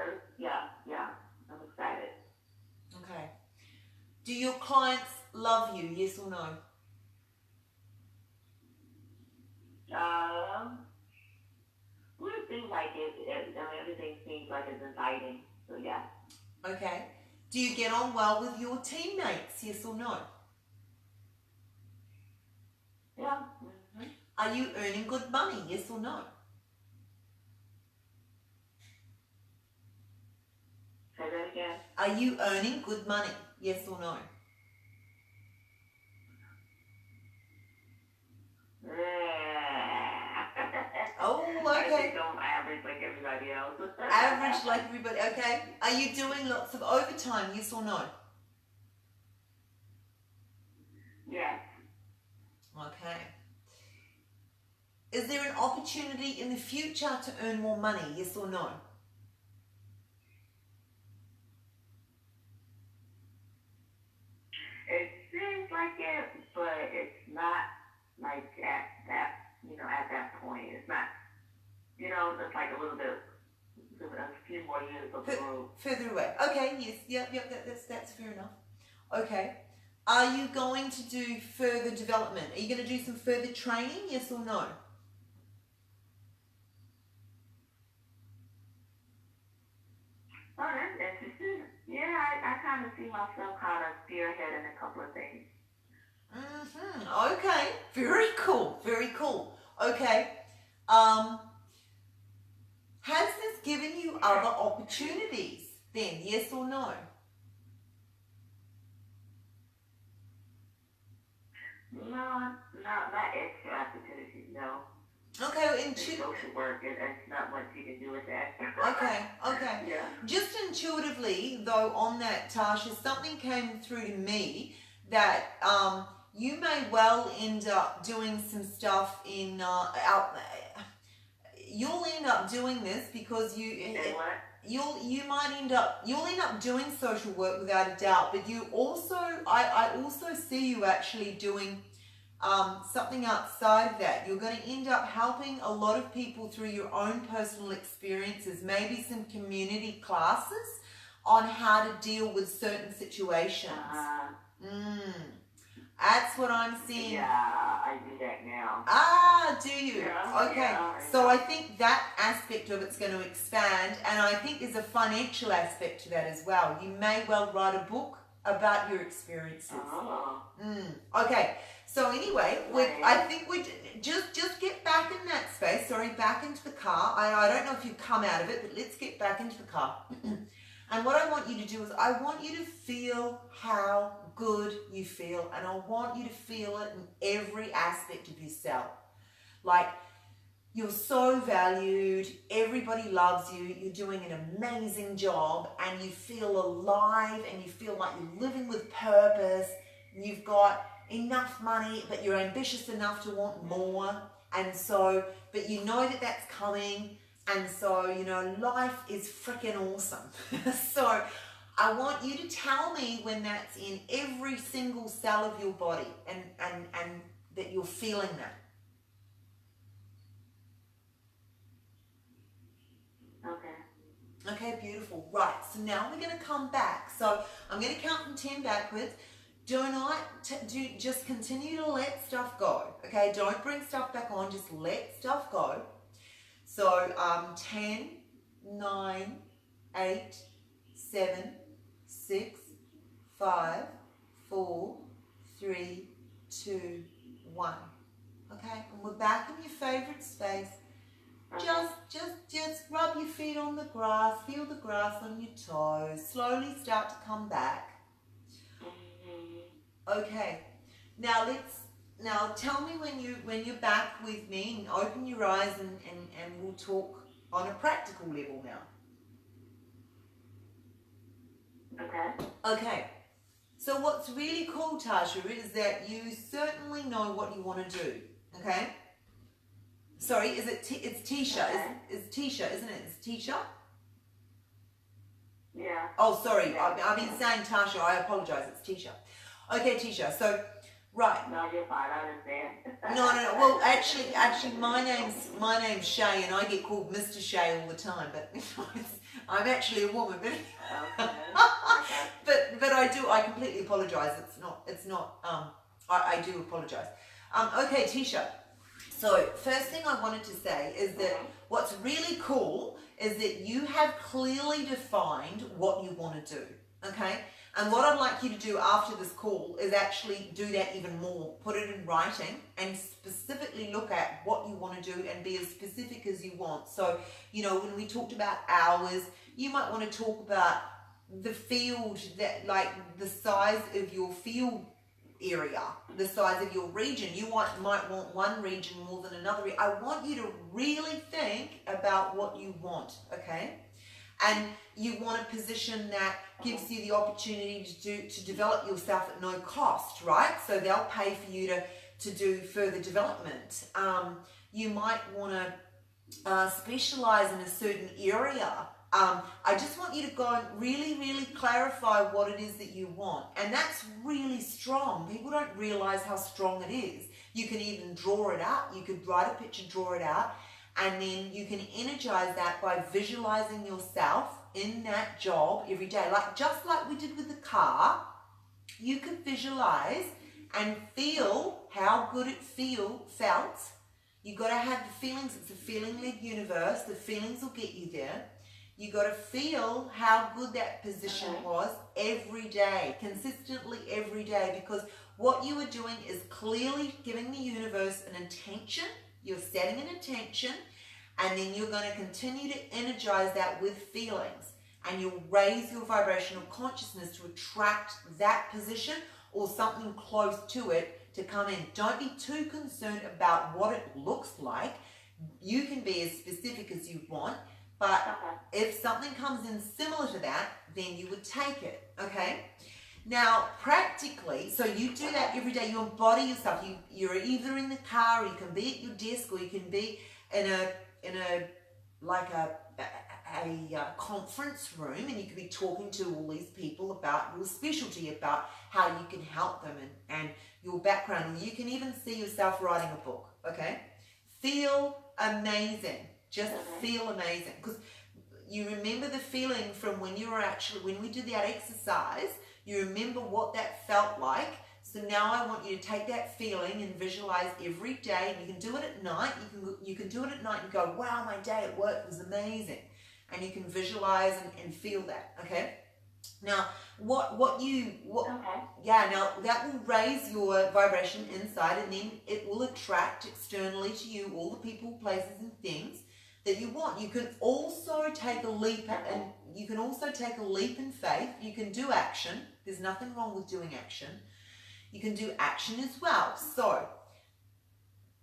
excited. Okay. Do your clients love you, yes or no? is inviting. So yeah. Okay. Do you get on well with your teammates? Yes or no? Yeah. Are you earning good money? Yes or no? Say that again. Are you earning good money? Yes or no? Oh, I okay. think I'm average like everybody else. Average like everybody, okay. Are you doing lots of overtime? Yes or no? Yes. Okay. Is there an opportunity in the future to earn more money? Yes or no? It seems like it, but it's not like at that, at that point. It's not, it's like a little bit, a few more years of the road. Further away. Okay, yes, yep, that's fair enough. Okay. Are you going to do further development? Are you going to do some further training? Yes or no? Oh, that's interesting. Yeah, I kind of see myself kind of spearheading a couple of things. Okay. Very cool. Very cool. Okay. Has this given you other opportunities then? Yes or no? No, not extra opportunities, no. Okay, It's social work, and it's not much you can do with that. Okay. Yeah. Just intuitively, though, on that, Tasha, something came through to me that you may well end up doing some stuff in you'll end up doing this because you'll end up doing social work without a doubt, but you also I also see you actually doing something outside of that. You're going to end up helping a lot of people through your own personal experiences, maybe some community classes on how to deal with certain situations. That's what I'm seeing. Yeah, I do that now. Do you? Yeah, okay. yeah, So I think that aspect of it's going to expand, and I think there's a financial aspect to that as well. You may well write a book about your experiences. Okay. So anyway, I think we just get back in that space. Sorry, back into the car. I don't know if you come out of it, but let's get back into the car. And what I want you to do is I want you to feel how good you feel, and I want you to feel it in every aspect of yourself. Like, you're so valued, everybody loves you, you're doing an amazing job, and you feel alive, and you feel like you're living with purpose, and you've got enough money, but you're ambitious enough to want more, and so, but you know that that's coming, and so, life is freaking awesome. So, I want you to tell me when that's in every single cell of your body, and that you're feeling that. Okay, beautiful. Right, so now we're going to come back. So I'm going to count from 10 backwards. Just continue to let stuff go. Okay, don't bring stuff back on. Just let stuff go. So 10, 9, 8, 7, 6, 5, 4, 3, 2, 1. Okay, and we're back in your favorite space. Just rub your feet on the grass, feel the grass on your toes, slowly start to come back. Okay, now tell me when you're back with me, and open your eyes, and we'll talk on a practical level now. Okay, so what's really cool, Tasha, is that you certainly know what you want to do, okay? Sorry, it's Tisha. Okay. It's Tisha, isn't it? It's Tisha? Yeah. Oh, sorry. Yeah. I've been saying Tasha. I apologize. It's Tisha. Okay, Tisha. So, right. No, you're fine. I understand. No. Well, actually, my name's Shay, and I get called Mr. Shay all the time. But I'm actually a woman. But I completely apologize. It's not. I do apologize. Okay, Tisha. So first thing I wanted to say is that what's really cool is that you have clearly defined what you want to do, okay? And what I'd like you to do after this call is actually do that even more. Put it in writing and specifically look at what you want to do and be as specific as you want. So, you know, when we talked about hours, you might want to talk about the field, that like the size of your field area, the size of your region. You might want one region more than another. I want you to really think about what you want, okay? And you want a position that gives you the opportunity to develop yourself at no cost, right? So they'll pay for you to do further development. You might want to specialize in a certain area. I just want you to go and really, really clarify what it is that you want. And that's really strong. People don't realize how strong it is. You can even draw it out. You could write a picture, draw it out, and then you can energize that by visualizing yourself in that job every day. Like just like we did with the car, you could visualize and feel how good it felt. You got to have the feelings. It's a feeling-led universe. The feelings will get you there. You got to feel how good that position was every day, consistently every day, because what you are doing is clearly giving the universe an intention. You're setting an intention, and then you're going to continue to energize that with feelings, and you'll raise your vibrational consciousness to attract that position or something close to it to come in. Don't be too concerned about what it looks like. You can be as specific as you want. But if something comes in similar to that, then you would take it, okay? Now, practically, so you do that every day. You embody yourself. You're either in the car, or you can be at your desk, or you can be in a conference room, and you could be talking to all these people about your specialty, about how you can help them and your background. And you can even see yourself writing a book, okay? Feel amazing. Just feel amazing, because you remember the feeling from when we did that exercise, you remember what that felt like. So now I want you to take that feeling and visualize every day, and you can do it at night. You can do it at night and go, wow, my day at work was amazing. And you can visualize and feel that, okay? Now, now that will raise your vibration inside, and then it will attract externally to you all the people, places, and things that you want. You can also take a leap, and you can also take a leap in faith. You can do action. There's nothing wrong with doing action. You can do action as well. So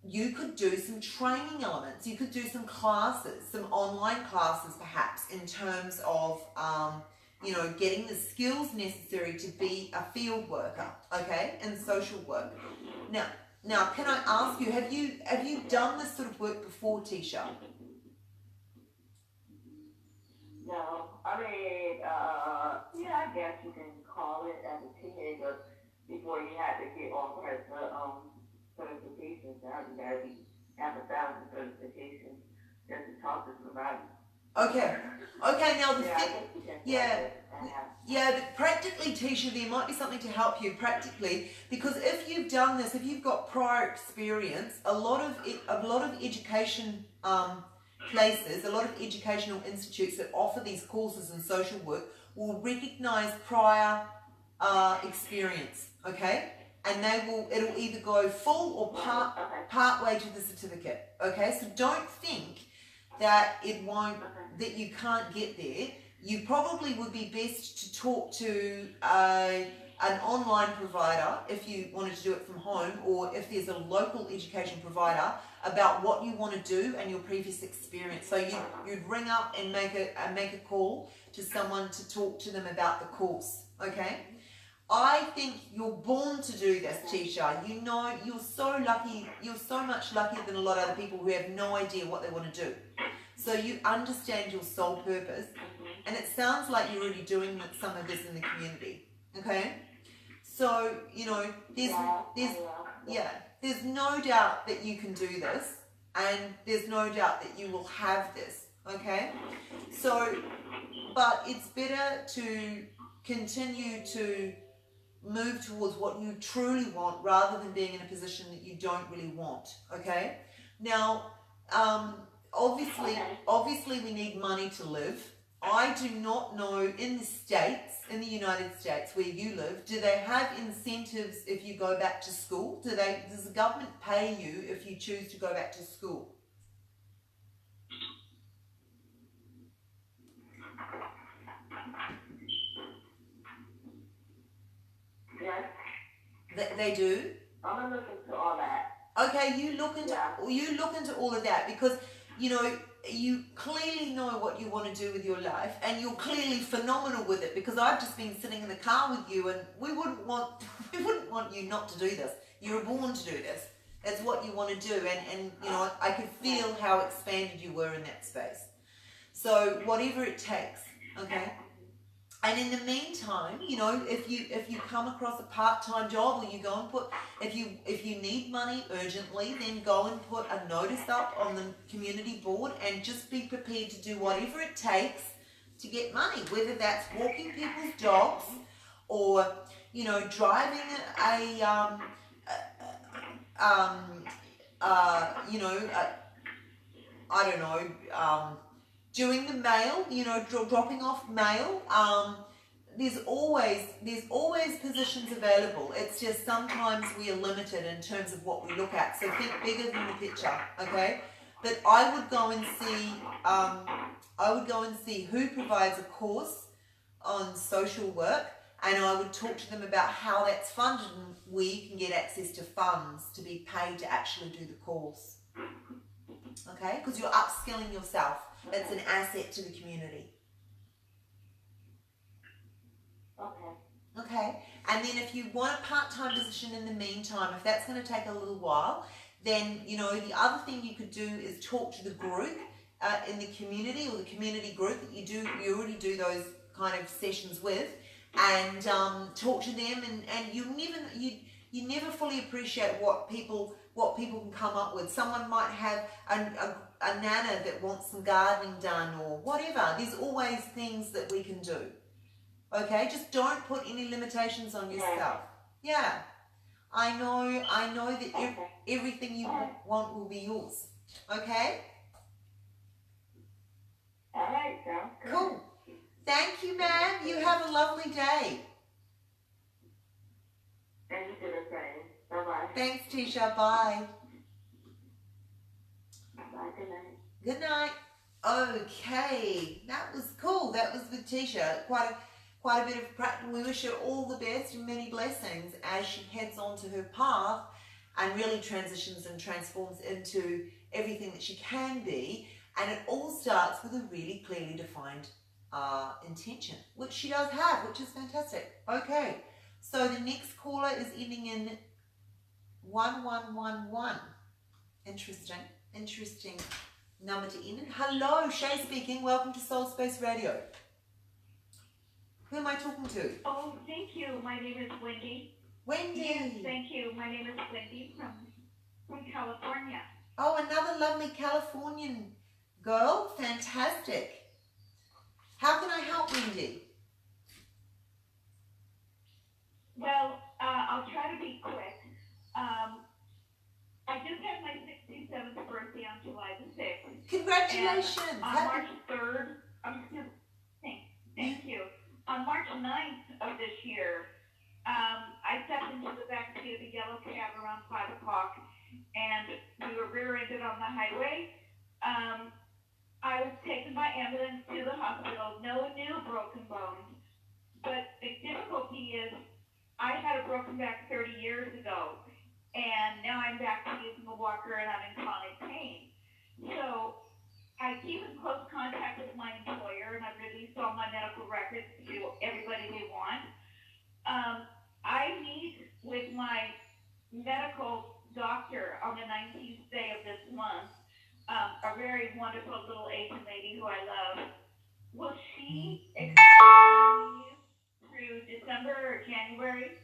you could do some training elements. You could do some classes, some online classes perhaps, in terms of getting the skills necessary to be a field worker, okay, in social work. Now, can I ask you, have you done this sort of work before, Tisha? No, I mean, I guess you can call it as a teenager before you had to get all kinds of certifications. Now you gotta have 1,000 certifications just to talk to somebody. Okay. Now but practically, Tisha, there might be something to help you practically, because if you've done this, if you've got prior experience, a lot of education places, a lot of educational institutes that offer these courses in social work will recognize prior experience, okay? And it'll either go full or part way to the certificate, okay? So don't think that that you can't get there. You probably would be best to talk to an online provider if you wanted to do it from home, or if there's a local education provider, about what you want to do and your previous experience. So you'd ring up and make a call to someone to talk to them about the course, okay? I think you're born to do this, Tisha. You know, you're so lucky. You're so much luckier than a lot of other people who have no idea what they want to do. So you understand your soul purpose, and it sounds like you're already doing some of this in the community, okay? So, there's no doubt that you can do this, and there's no doubt that you will have this, okay? So, but it's better to continue to move towards what you truly want rather than being in a position that you don't really want, okay? Now, obviously we need money to live. I do not know in the States, in the United States where you live, do they have incentives if you go back to school? Does the government pay you if you choose to go back to school? Yes. They do? I'm gonna look into all that. Okay, you look into all of that, because you know you clearly know what you want to do with your life, and you're clearly phenomenal with it, because I've just been sitting in the car with you, and we wouldn't want you not to do this. You were born to do this. That's what you want to do, and you know, I could feel how expanded you were in that space. So whatever it takes, okay. And in the meantime, you know, if you come across a part-time job, or you go and put, if you need money urgently, then go and put a notice up on the community board, and just be prepared to do whatever it takes to get money, whether that's walking people's dogs, or you know, driving I don't know, doing the mail, you know, dropping off mail. There's always positions available. It's just sometimes we are limited in terms of what we look at. So think bigger than the picture, okay? But I would go and see who provides a course on social work, and I would talk to them about how that's funded and where you can get access to funds to be paid to actually do the course. Okay, because you're upskilling yourself. It's an asset to the community. Okay, and then if you want a part-time position in the meantime, if that's going to take a little while, then you know the other thing you could do is talk to the group in the community, or the community group that you already do those kind of sessions with, and talk to them, and you never fully appreciate what people can come up with. Someone might have a nana that wants some gardening done, or whatever. There's always things that we can do. Okay, just don't put any limitations on yourself. Yeah, I know that everything you want will be yours. Okay. All right, sounds good. Cool. Thank you, ma'am. You have a lovely day. And you do the same. Bye-bye. Thanks, Tisha. Bye. Bye, good night. Good night. Okay, that was cool. That was with Tisha. Quite a bit of practice. We wish her all the best and many blessings as she heads on to her path and really transitions and transforms into everything that she can be. And it all starts with a really clearly defined intention, which she does have, which is fantastic. Okay, so the next caller is ending in 1111. Interesting number to end in. Hello, Shay speaking. Welcome to Soul Space Radio. Who am I talking to? Oh, thank you. My name is Wendy. Wendy. Yes, thank you. My name is Wendy from California. Oh, another lovely Californian girl. Fantastic. How can I help, Wendy? Well, I'll try to be quick. I just had my 67th birthday on July the 6th. Congratulations. And on March 3rd, thank you. On March 9th of this year, I stepped into the backseat of a yellow cab around 5 o'clock, and we were rear-ended on the highway. I was taken by ambulance to the hospital, no new broken bones. But the difficulty is I had a broken back 30 years ago, and now I'm back to using a walker, and I'm in chronic pain. So I keep in close contact with my employer, and I've released all my medical records to everybody they want. I meet with my medical doctor on the 19th day of this month, a very wonderful little Asian lady who I love. Will she extend my leave through December or January?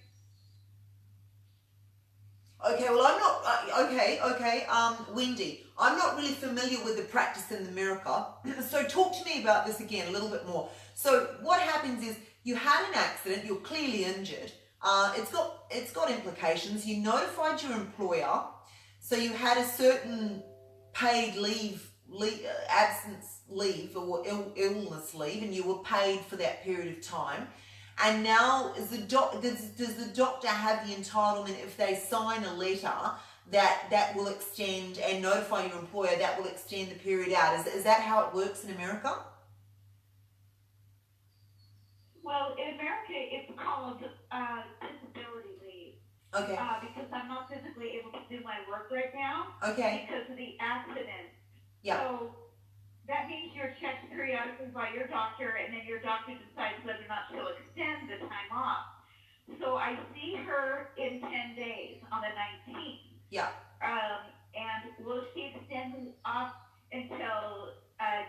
Okay, well, I'm not, Wendy, I'm not really familiar with the practice in the miracle. So talk to me about this again a little bit more. So what happens is you had an accident, you're clearly injured. It's got implications. You notified your employer, so you had a certain paid absence leave or illness leave, and you were paid for that period of time. And now does the doctor have the entitlement, if they sign a letter, that will extend, and notify your employer, that will extend the period out? Is that how it works in America? Well, in America, it's called disability leave. Okay. Because I'm not physically able to do my work right now. Okay. Because of the accident. Yeah. So that means you're checked periodically by your doctor, and then your doctor decides whether or not she'll extend the time off. So I see her in 10 days on the 19th. Yeah. And will she extend it off until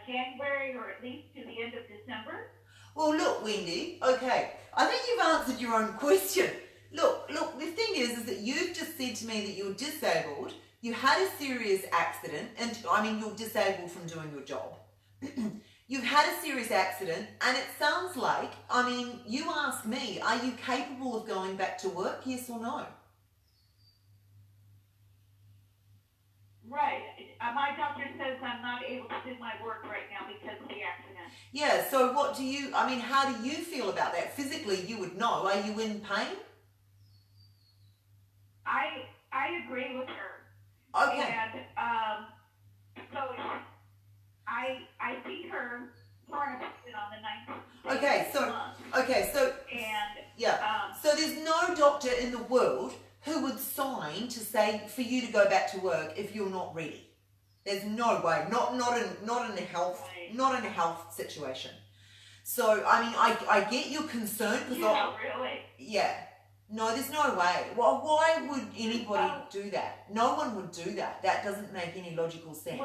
January, or at least to the end of December? Well, look, Wendy, okay, I think you've answered your own question. Look, the thing is that you've just said to me that you're disabled, you had a serious accident, and I mean, you're disabled from doing your job. You've had a serious accident, and it sounds like, I mean, you ask me, are you capable of going back to work, yes or no? Right. My doctor says I'm not able to do my work right now because of the accident. Yeah, so how do you feel about that? Physically, you would know. Are you in pain? I agree with her. Okay. And so I see her for an appointment on the 19th. Okay, so and yeah. So there's no doctor in the world who would sign to say for you to go back to work if you're not ready. There's no way. Not in a health situation. So I mean, I get your concern because really. Yeah. No, there's no way. Well, why would anybody do that? No one would do that. That doesn't make any logical sense.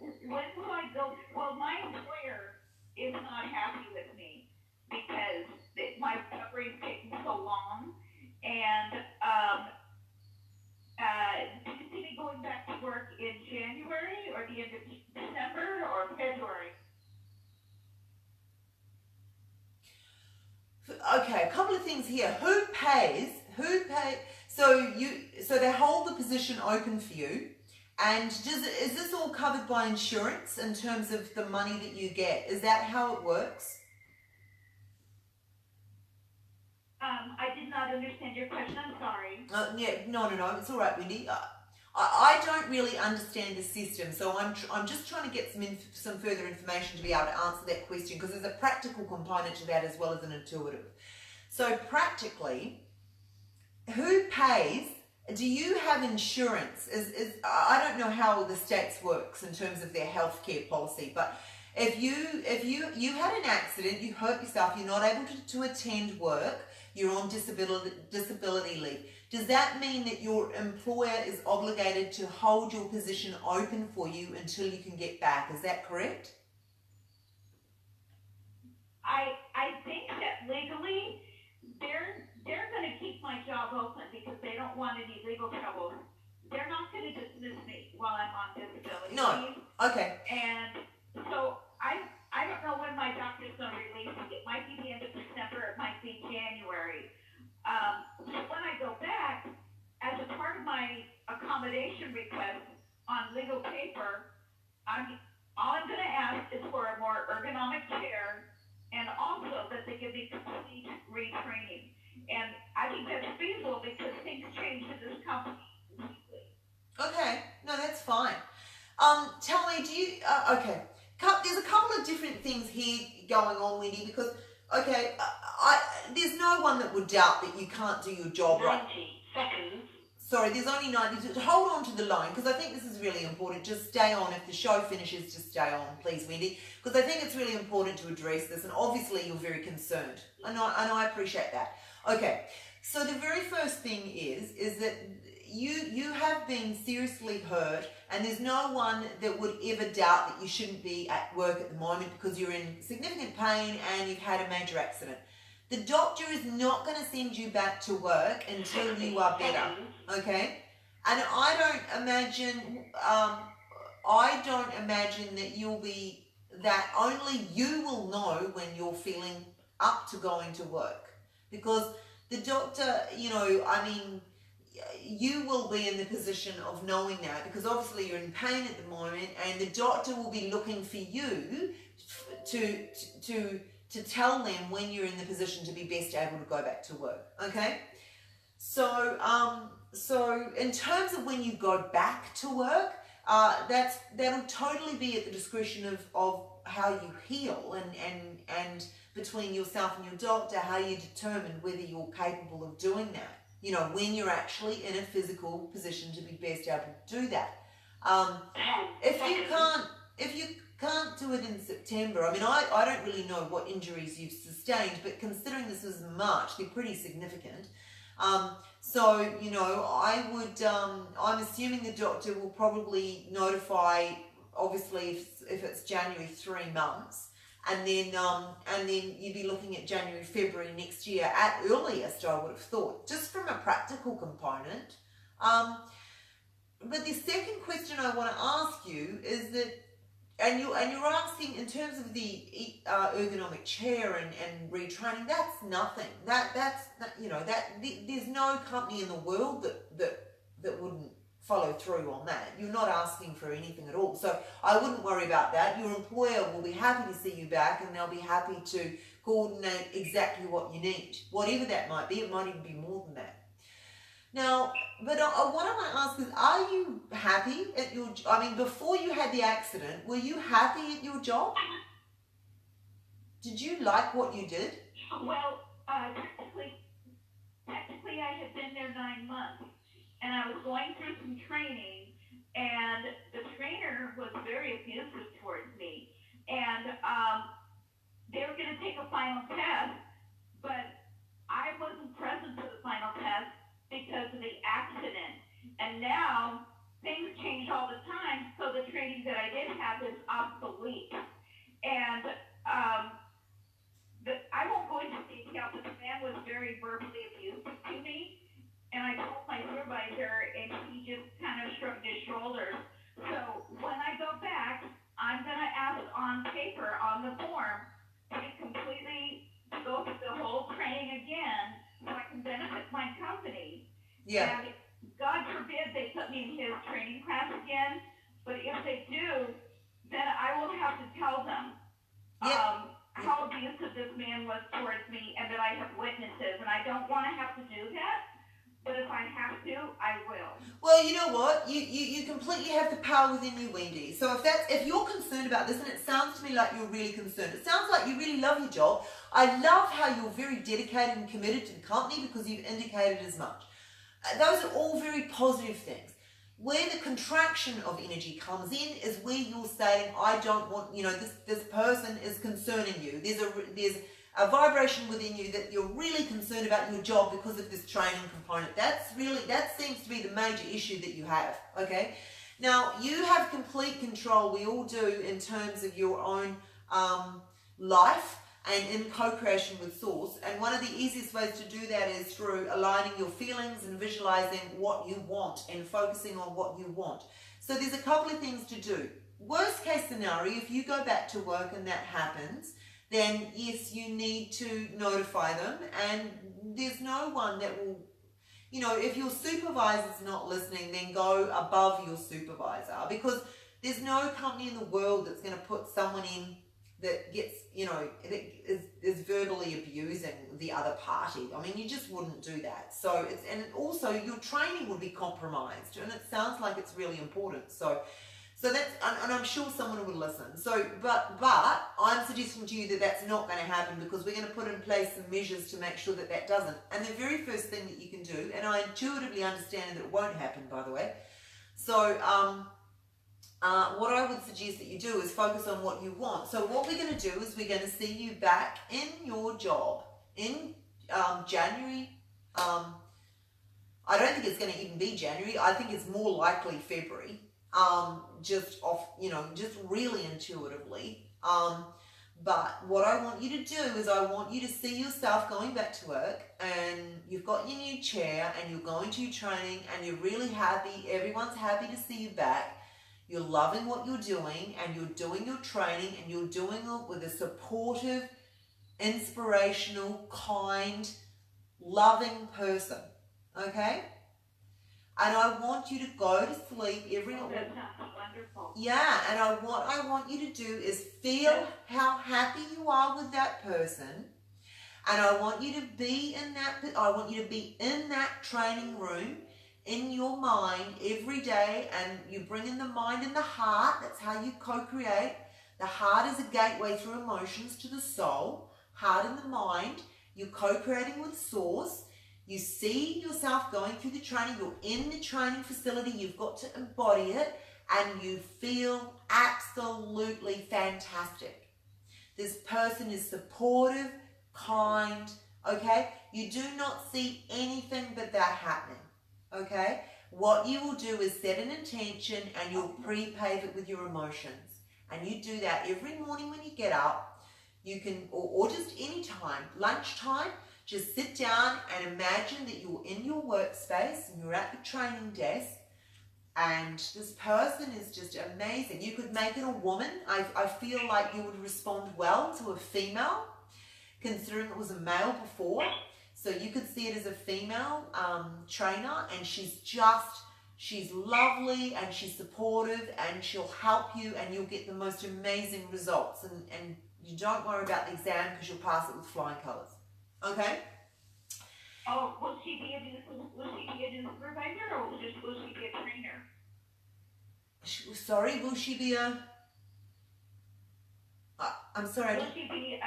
When will I go? Well, my employer is not happy with me because my recovery is taking so long, and do you see me going back to work in January, or the end of December, or February? Okay, a couple of things here. Who pays? So they hold the position open for you, and is this all covered by insurance in terms of the money that you get? Is that how it works? I did not understand your question. I'm sorry. No. It's all right, Wendy. I don't really understand the system, so I'm just trying to get some further information to be able to answer that question, because there's a practical component to that as well as an intuitive. So practically, who pays? Do you have insurance? I don't know how the States works in terms of their healthcare policy, but if you had an accident, you hurt yourself, you're not able to attend work, you're on disability leave. Does that mean that your employer is obligated to hold your position open for you until you can get back? Is that correct? I think that legally they're going to keep my job open because they don't want any legal trouble. They're not going to dismiss me while I'm on disability leave. Okay. And so I don't know when my doctor's going to release me. It might be the end of December. It might be January. So when I go back, as a part of my accommodation request on legal paper, all I'm going to ask is for a more ergonomic chair, and also that they give me complete retraining. And I think that's feasible because things change in this company. Okay, no, that's fine. Tell me, okay, there's a couple of different things here going on, Wendy, because, okay, there's no one that would doubt that you can't do your job right. 90 seconds. Sorry, there's only 90. Hold on to the line, because I think this is really important. Just stay on. If the show finishes, just stay on, please, Wendy, because I think it's really important to address this, and obviously you're very concerned. And I appreciate that. Okay, so the very first thing is that you have been seriously hurt, and there's no one that would ever doubt that you shouldn't be at work at the moment because you're in significant pain and you've had a major accident. The doctor is not going to send you back to work until you are better, okay? And I don't imagine that only you will know when you're feeling up to going to work, because the doctor, you will be in the position of knowing that, because obviously you're in pain at the moment, and the doctor will be looking for you to tell them when you're in the position to be best able to go back to work. Okay, so so in terms of when you go back to work, that'll totally be at the discretion of how you heal, and between yourself and your doctor, how you determine whether you're capable of doing that. You know, when you're actually in a physical position to be best able to do that. If you can't do it in September, I mean, I don't really know what injuries you've sustained, but considering this is March, they're pretty significant. So, you know, I would, I'm assuming the doctor will probably notify, obviously, if it's January, 3 months. And then you'd be looking at January, February next year at earliest, I would have thought, just from a practical component. But the second question I want to ask you is that, and you're asking in terms of the ergonomic chair and retraining, that's nothing. That's you know, there's no company in the world that wouldn't follow through on that. You're not asking for anything at all. So I wouldn't worry about that. Your employer will be happy to see you back, and they'll be happy to coordinate exactly what you need. Whatever that might be, it might even be more than that. Now, but what I want to ask is, are you happy at your, I mean, before you had the accident, were you happy at your job? Did you like what you did? Well, technically I had been there 9 months. And I was going through some training, and the trainer was very abusive towards me. And they were going to take a final test, but I wasn't present for the final test because of the accident. And now things change all the time, so the training that I did have is obsolete. And I won't go into detail, but the man was very verbally abusive to me. And I told my supervisor, and he just kind of shrugged his shoulders. So when I go back, I'm going to ask on paper, on the form, to completely go through the whole training again so I can benefit my company. Yeah. And God forbid they put me in his training class again, but if they do, then I will have to tell them how abusive this man was towards me, and that I have witnesses. And I don't want to have to do that. But if I have to, I will. Well, you know what? You completely have the power within you, Wendy. So if you're concerned about this, and it sounds to me like you're really concerned, it sounds like you really love your job. I love how you're very dedicated and committed to the company, because you've indicated as much. Those are all very positive things. Where the contraction of energy comes in is where you're saying, I don't want, you know, this person is concerning you. There's a vibration within you that you're really concerned about your job because of this training component. That seems to be the major issue that you have, okay? Now, you have complete control, we all do, in terms of your own life and in co-creation with Source. And one of the easiest ways to do that is through aligning your feelings and visualizing what you want and focusing on what you want. So there's a couple of things to do. Worst case scenario, if you go back to work and that happens, then yes, you need to notify them, and there's no one that will, you know, if your supervisor's not listening, then go above your supervisor, because there's no company in the world that's going to put someone in that gets, you know, that is verbally abusing the other party. I mean, you just wouldn't do that. So it's, and also your training would be compromised, and it sounds like it's really important. So that's, and I'm sure someone would listen. So, but I'm suggesting to you that that's not going to happen, because we're going to put in place some measures to make sure that that doesn't. And the very first thing that you can do, and I intuitively understand that it won't happen, by the way. So, what I would suggest that you do is focus on what you want. So what we're going to do is we're going to see you back in your job in January. I don't think it's going to even be January. I think it's more likely February. Just off, you know, just really intuitively. But what I want you to do is I want you to see yourself going back to work, and you've got your new chair, and you're going to your training, and you're really happy. Everyone's happy to see you back. You're loving what you're doing, and you're doing your training, and you're doing it with a supportive, inspirational, kind, loving person. Okay? and I want you to go to sleep every night. That sounds wonderful. Yeah, and what I want you to do is feel how happy you are with that person, and I want you to be in that training room in your mind every day, and you bring in the mind and the heart. That's how you co-create. The heart is a gateway through emotions to the soul. Heart and the mind. You're co-creating with Source. You see yourself going through the training. You're in the training facility. You've got to embody it, and you feel absolutely fantastic. This person is supportive, kind, okay? You do not see anything but that happening, okay? What you will do is set an intention, and you'll pre-pave it with your emotions. And you do that every morning when you get up. You can, or just any time, lunchtime, just sit down and imagine that you're in your workspace and you're at the training desk, and this person is just amazing. You could make it a woman. I feel like you would respond well to a female, considering it was a male before. So you could see it as a female trainer, and she's lovely, and she's supportive, and she'll help you, and you'll get the most amazing results. And you don't worry about the exam, because you'll pass it with flying colours. Okay? Oh, will she be a new supervisor, or will she be a trainer? Sorry, will she be a... I'm sorry. Will she be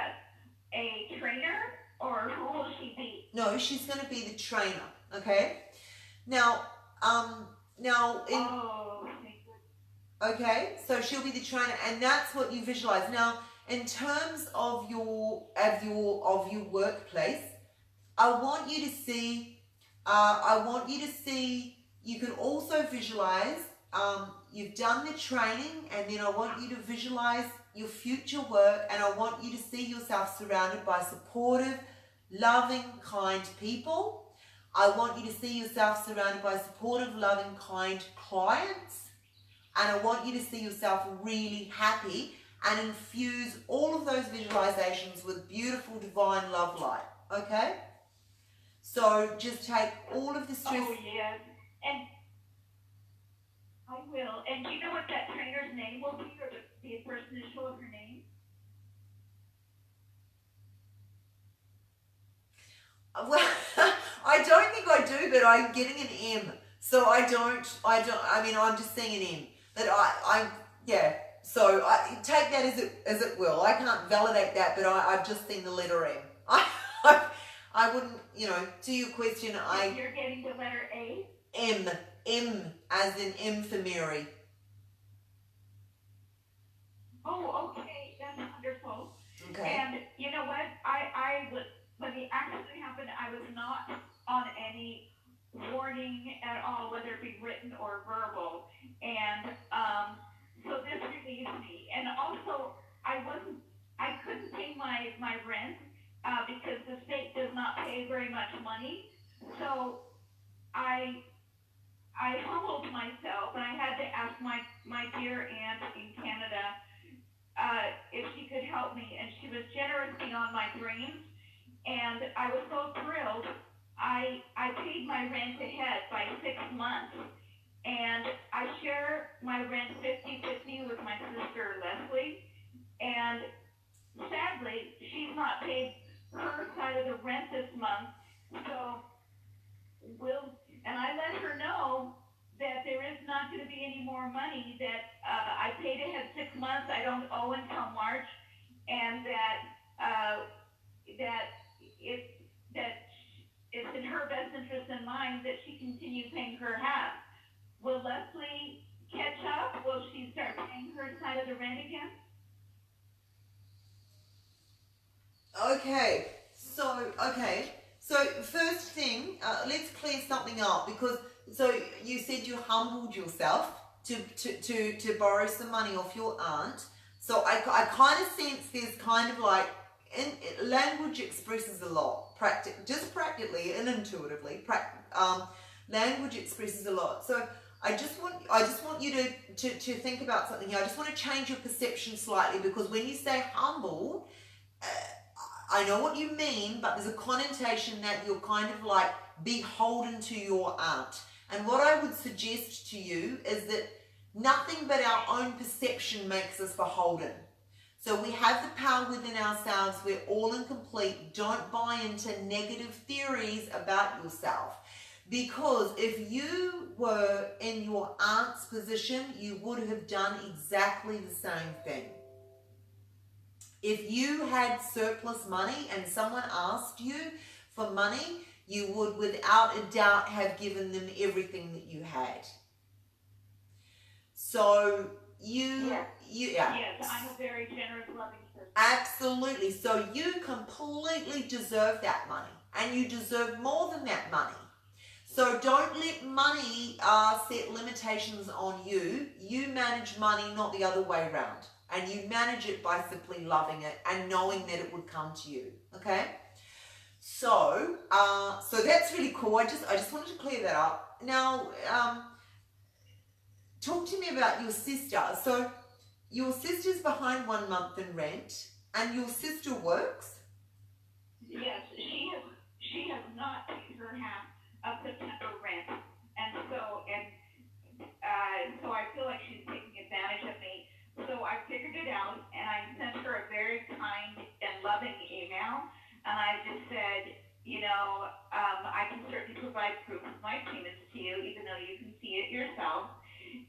a trainer, or who will she be? No, she's going to be the trainer. Okay? Now, okay, so she'll be the trainer, and that's what you visualize. Now, in terms of your workplace, I want you to see. You can also visualize. You've done the training, and then I want you to visualize your future work, and I want you to see yourself surrounded by supportive, loving, kind people. I want you to see yourself surrounded by supportive, loving, kind clients. And I want you to see yourself really happy, and infuse all of those visualizations with beautiful divine love light. Okay? So just take all of the stress. Oh, yes. And I will. And do you know what that trainer's name will be, or the first initial of her name? Well, I don't think I do, but I'm getting an M. So I mean, I'm just seeing an M. But yeah. So take that as it will. I can't validate that, but I've just seen the letter M. I wouldn't, to your question, You're getting the letter A? M as in M for Mary. Oh, okay. That's wonderful. Okay. And you know what? When the accident happened, I was not on any warning at all, whether it be written or verbal. And so this relieves me. And also, I couldn't pay my rent because the state does not pay very much money. So I humbled myself, and I had to ask my dear aunt in Canada if she could help me, and she was generous beyond my dreams. And I was so thrilled. I paid my rent ahead by 6 months, and I share my rent 50-50 with my sister Leslie. And sadly, she's not paid her side of the rent this month. So and I let her know that there is not going to be any more money. That I paid ahead 6 months. I don't owe until March, and that it's in her best interest and mine that she continue paying her half. Will Leslie catch up? Will she start paying her side of the rent again? Okay. So first thing, let's clear something up, because so you said you humbled yourself to borrow some money off your aunt. So I kind of sense there's kind of like, language expresses a lot, practically and intuitively. Language expresses a lot. So I just want you to think about something here. I just want to change your perception slightly, because when you say humble, I know what you mean, but there's a connotation that you're kind of like beholden to your aunt. And what I would suggest to you is that nothing but our own perception makes us beholden. So we have the power within ourselves. We're all and complete. Don't buy into negative theories about yourself. Because if you were in your aunt's position, you would have done exactly the same thing. If you had surplus money and someone asked you for money, you would without a doubt have given them everything that you had. So Yes, I'm a very generous, loving person. Absolutely. So you completely deserve that money, and you deserve more than that money. So don't let money set limitations on you. You manage money, not the other way around. And you manage it by simply loving it and knowing that it would come to you. Okay? So that's really cool. I just wanted to clear that up. Now, talk to me about your sister. So your sister's behind 1 month in rent, and your sister works? Yes, she has not paid her half of September rent, and so I feel like she's taking advantage of me. So I figured it out, and I sent her a very kind and loving email, and I just said, I can certainly provide proof of my payments to you, even though you can see it yourself.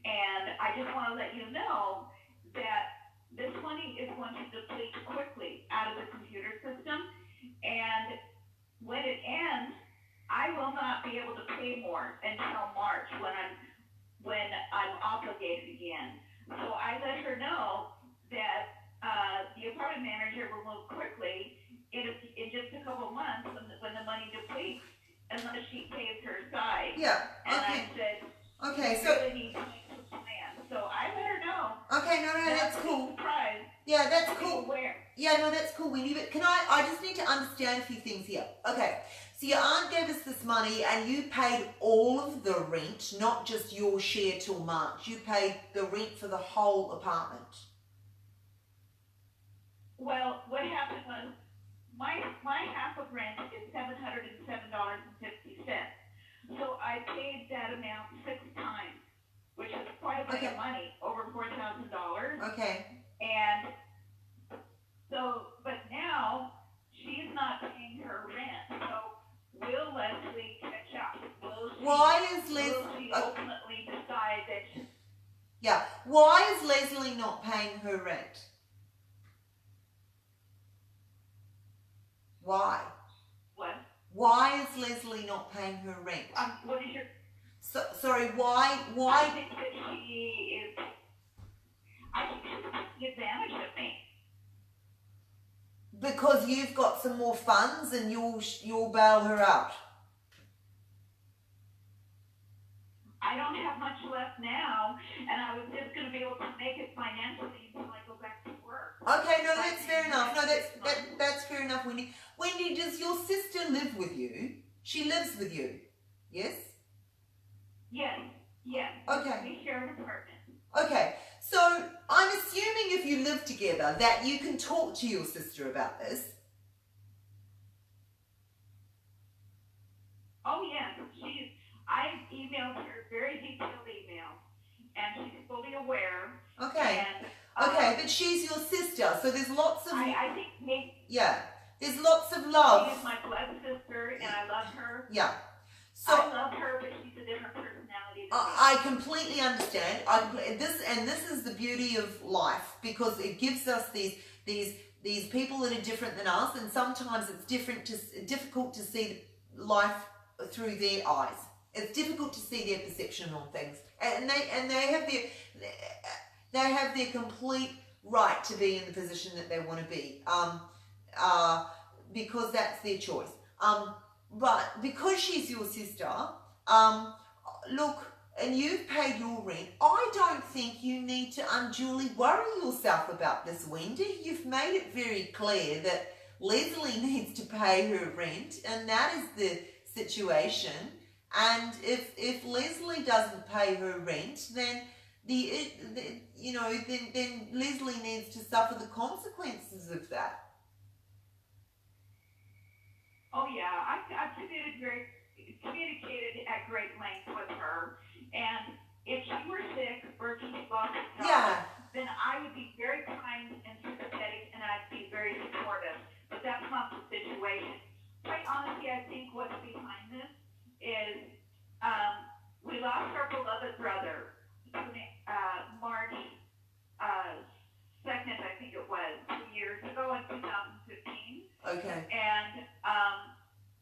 And I just want to let you know that this money is going to deplete quickly out of the computer system, and when it ends, I will not be able to pay more until March when I'm obligated again. So I let her know that the apartment manager will move quickly in just a couple months when the money depletes, unless she pays her side. Yeah. And Okay. I said, so really need to make a plan. So I let her know. Okay, no, that's cool. Surprise. Yeah, that's cool. Where? Yeah, no, that's cool. I just need to understand a few things here. Okay, so your aunt gave us this money and you paid all of the rent, not just your share till March. You paid the rent for the whole apartment. Well, what happened was my half of rent is $707.50. So I paid that amount 6 times, which is quite a bit of money, over $4,000. Okay. And so, but now she's not paying her rent. So will Leslie catch up? Will she ultimately decide that she... Yeah. Why is Leslie not paying her rent? Why? What? Why is Leslie not paying her rent? What is your... Sorry, why? I think that she is... I think she's taking advantage of me. Because you've got some more funds and you'll bail her out. I don't have much left now, and I was just going to be able to make it financially until I go back to work. Okay, no, that's fair enough. No, that's fair enough, Wendy. Wendy, does your sister live with you? She lives with you, yes? Yes. Okay. We share an apartment. Okay, so I'm assuming if you live together that you can talk to your sister about this. Oh, yes. I emailed her a very detailed email, and she's fully aware. Okay. And, okay, but she's your sister, so there's lots of... I think maybe... Yeah, there's lots of love. She is my blood sister, and I love her. Yeah. So I love her, but she's a different personality than me. I completely understand. This is the beauty of life, because it gives us these people that are different than us, and sometimes it's difficult to see life through their eyes. It's difficult to see their perception on things, and they have their complete right to be in the position that they want to be, because that's their choice. But because she's your sister, look, and you've paid your rent, I don't think you need to unduly worry yourself about this, Wendy. You've made it very clear that Leslie needs to pay her rent, and that is the situation. And if Leslie doesn't pay her rent, then then Leslie needs to suffer the consequences of that. Oh yeah, I've committed very communicated at great length with her. And if she were sick or if she lost a job, Yeah. then I would be very kind and sympathetic and I'd be very supportive. But that's not the situation. Quite honestly, I think what's behind this is we lost our beloved brother March 2nd, I think it was, 2 years ago in 2015. Okay. And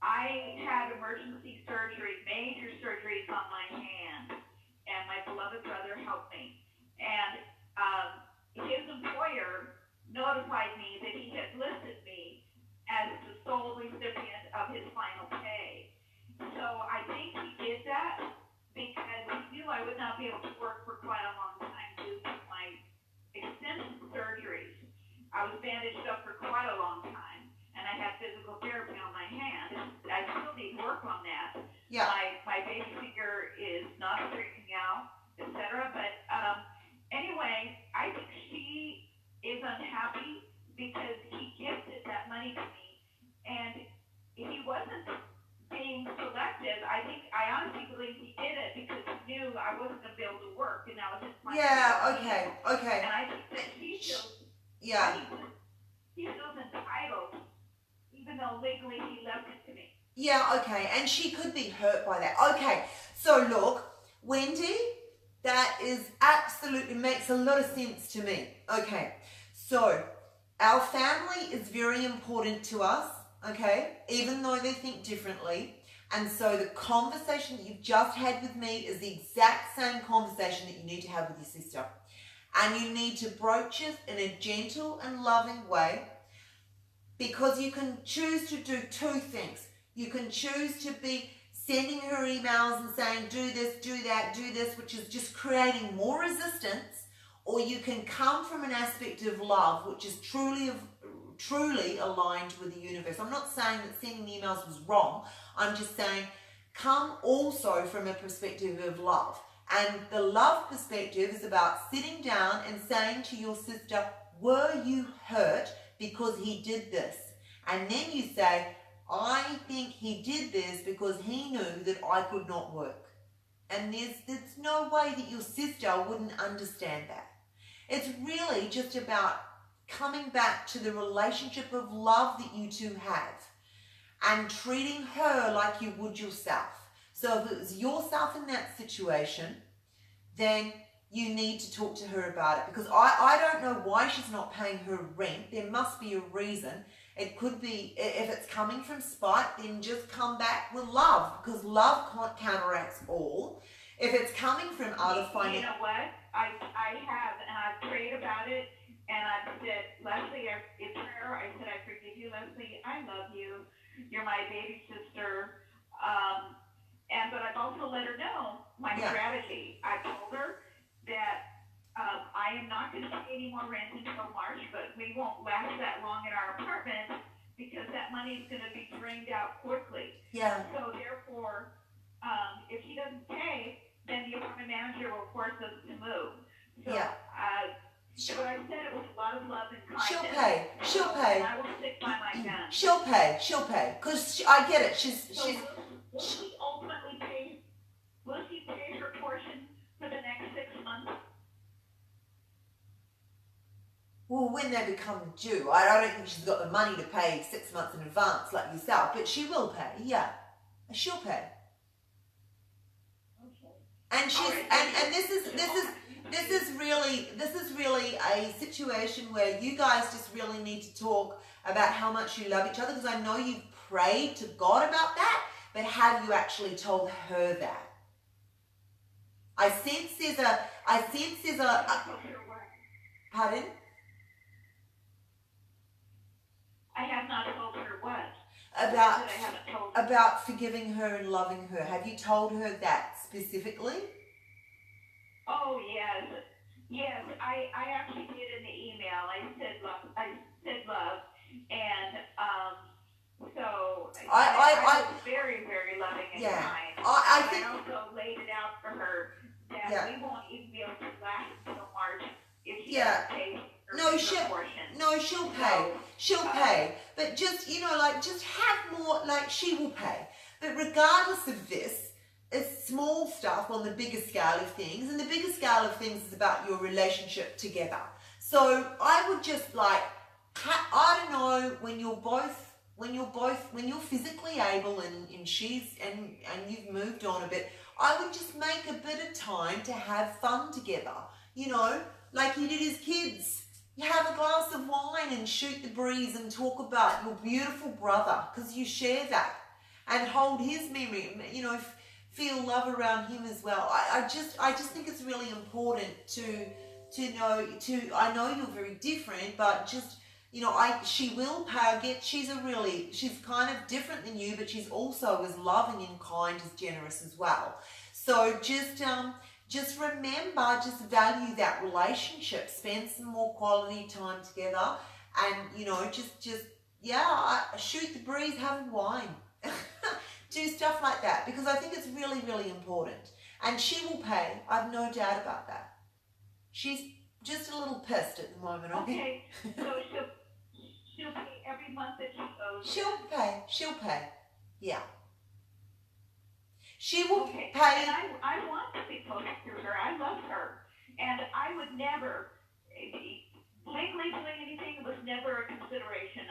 I had emergency surgery, major surgeries on my hand, and my beloved brother helped me. And his employer notified me that he had listed me as the sole recipient of his final pay. So I think he did that because he knew I would not be able to work for quite a long time due to my extensive surgeries. I was bandaged up for quite a long time, and I had physical therapy on my hand. I still need work on that. Yeah. My baby finger is not straightening out, etc. But anyway, I think she is unhappy because he gifted that money to me, and he wasn't being selective. I honestly believe he did it because he knew I wasn't going to be able to work, and that was his final. Yeah, okay. And I think that he feels, Yeah. he feels entitled, even though legally he left it to me. Yeah, okay. And she could be hurt by that. Okay. So look, Wendy, that is absolutely makes a lot of sense to me. Okay. So our family is very important to us, okay, even though they think differently. And so the conversation that you've just had with me is the exact same conversation that you need to have with your sister. And you need to broach it in a gentle and loving way, because you can choose to do two things. You can choose to be sending her emails and saying, do this, do that, do this, which is just creating more resistance, or you can come from an aspect of love, which is truly aligned with the universe. I'm not saying that sending the emails was wrong. I'm just saying come also from a perspective of love. And the love perspective is about sitting down and saying to your sister, were you hurt because he did this? And then you say, I think he did this because he knew that I could not work. And there's no way that your sister wouldn't understand that. It's really just about coming back to the relationship of love that you two have and treating her like you would yourself. So if it was yourself in that situation, then you need to talk to her about it, because I don't know why she's not paying her rent. There must be a reason. It could be, if it's coming from spite, then just come back with love, because love counteracts all. If it's coming from other You know what? I have, and I've prayed about it, and I've said, Leslie, in prayer, I said, I forgive you, Leslie. I love you. You're my baby sister. But I've also let her know my strategy. I told her that I am not going to pay any more rent until March, but we won't last that long in our apartment because that money is going to be drained out quickly. Yeah. So therefore, if she doesn't pay, then the apartment manager will force us to move. So, but I said it with a lot of love and kindness. She'll pay. And I will stick by my gun. She'll pay. Because I get it. Will she ultimately pay? Will she pay her portion for the next 6 months? Well, when they become due, I don't think she's got the money to pay 6 months in advance like yourself, but she will pay. Yeah, she'll pay. Okay. And she's and this is really a situation where you guys just really need to talk about how much you love each other, because I know you've prayed to God about that, but have you actually told her that? I sense there's a pardon? I have not told her what. About forgiving her and loving her. Have you told her that specifically? Oh yes. I actually did in the email. I said love, and so I was very, very loving and kind. I also laid it out for her that we won't even be able to last until March if she doesn't pay. She'll pay. She'll pay. But just, just have more, she will pay. But regardless of this, it's small stuff on the bigger scale of things, and the bigger scale of things is about your relationship together. So I would just like, I don't know, when you're physically able and you've moved on a bit, I would just make a bit of time to have fun together, you know, like you did as kids. You have a glass of wine and shoot the breeze and talk about your beautiful brother, because you share that, and hold his memory, you know, feel love around him as well. I just think it's really important I know you're very different, but just, you know, she's kind of different than you, but she's also as loving and kind, as generous as well. So just remember, just value that relationship, spend some more quality time together, and, you know, shoot the breeze, have a wine, do stuff like that, because I think it's really, really important. And she will pay, I've no doubt about that. She's just a little pissed at the moment. Okay, so she'll pay every month that she owes. She'll pay, yeah. She will pay. And I want to be close to her. I love her. And I would never, legally doing anything was never a consideration.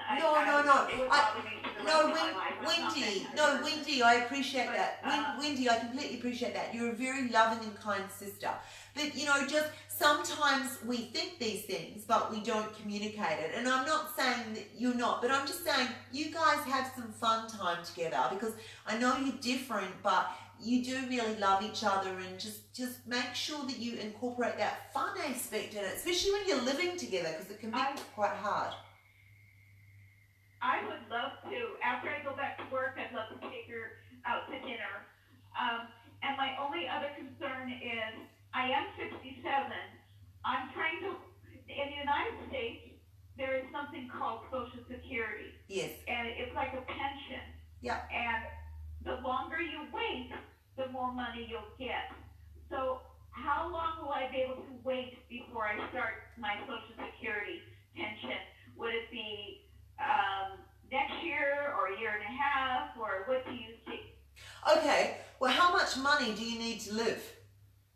Wendy, I appreciate that. Wendy, I completely appreciate that. You're a very loving and kind sister. But, you know, just sometimes we think these things, but we don't communicate it. And I'm not saying that you're not, but I'm just saying you guys have some fun time together, because I know you're different, but you do really love each other, and just make sure that you incorporate that fun aspect in it, especially when you're living together, because it can be quite hard. I would love to. After I go back to work, I'd love to take her out to dinner. And my only other concern is, I am 67. I'm trying to, in the United States, there is something called Social Security. Yes. And it's like a pension. Yeah. And the longer you wait, the more money you'll get. So how long will I be able to wait before I start my Social Security pension? Would it be next year or a year and a half, or what do you see? Okay, well, how much money do you need to live?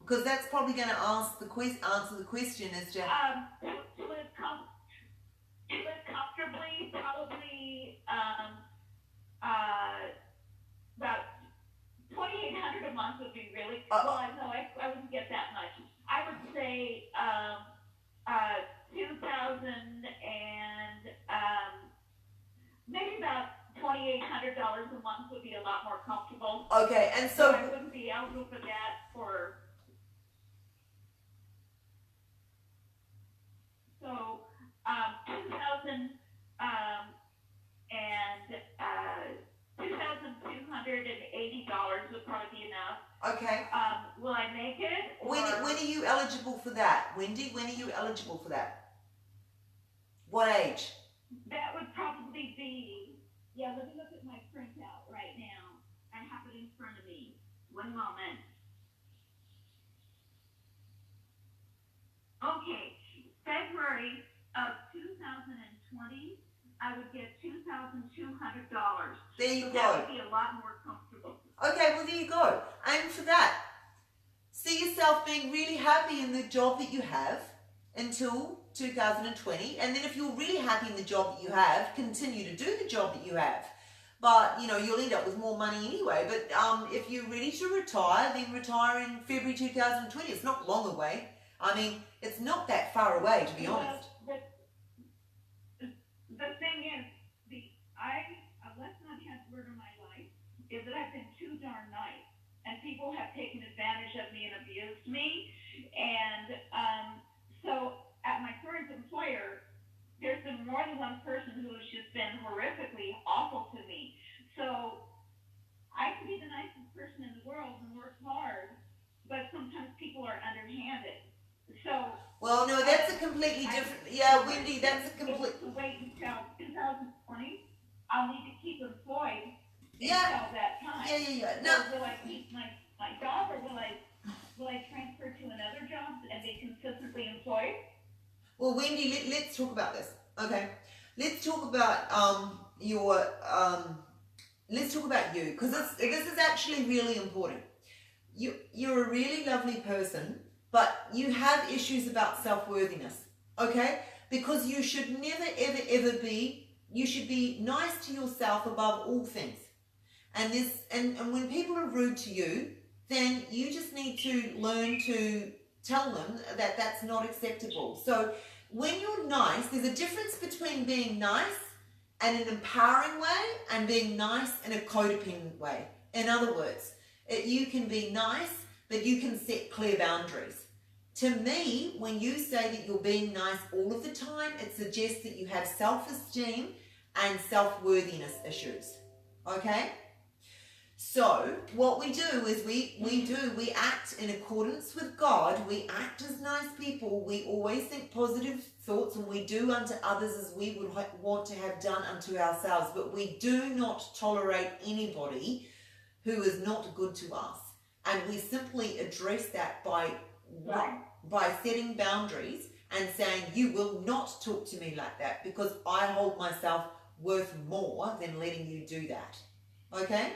Because that's probably going to answer the question as to... To live comfortably, probably about $2,800 a month would be really... I wouldn't get that much. I would say 2,000 and maybe about $2,800 a month would be a lot more comfortable. Okay, and so... I wouldn't be eligible for that for... So, 2,000 and $2,280 would probably be enough. Okay. Will I make it? Or... When are you eligible for that, Wendy? When are you eligible for that? What age? That would probably be... Yeah, let me look at my printout right now. I have it in front of me. One moment. Okay. February of 2020, I would get $2,200. There you go. That would be a lot more comfortable. Okay, well, there you go. Aim for that. See yourself being really happy in the job that you have until 2020, and then if you're really happy in the job that you have, continue to do the job that you have. But, you know, you'll end up with more money anyway. But if you're ready to retire, then retire in February 2020. It's not long away. I mean, it's not that far away, to be honest. The thing is, a lesson I've had to learn in my life is that I've been too darn nice, and people have taken advantage of me and abused me. And so at my current employer, there's been more than one person who has just been horrifically awful to me. So I can be the nicest person in the world and work hard, but sometimes people are underhanded. So... Well, no, that's a completely different... Yeah, Wendy, that's a complete... Wait until 2020. I'll need to keep employed until that time. Yeah. No. So will I keep my job, or will I transfer to another job and be consistently employed? Well, Wendy, let's talk about this. Okay. Let's talk about let's talk about you, because this is actually really important. You're a really lovely person, but you have issues about self-worthiness, okay? Because you should never, ever, ever you should be nice to yourself above all things. And when people are rude to you, then you just need to learn to tell them that that's not acceptable. So when you're nice, there's a difference between being nice in an empowering way and being nice in a codependent way. In other words, you can be nice, but you can set clear boundaries. To me, when you say that you're being nice all of the time, it suggests that you have self-esteem and self-worthiness issues. Okay? So what we do is we act in accordance with God. We act as nice people. We always think positive thoughts, and we do unto others as we would want to have done unto ourselves. But we do not tolerate anybody who is not good to us. And we simply address that by setting boundaries and saying, you will not talk to me like that, because I hold myself worth more than letting you do that. Okay?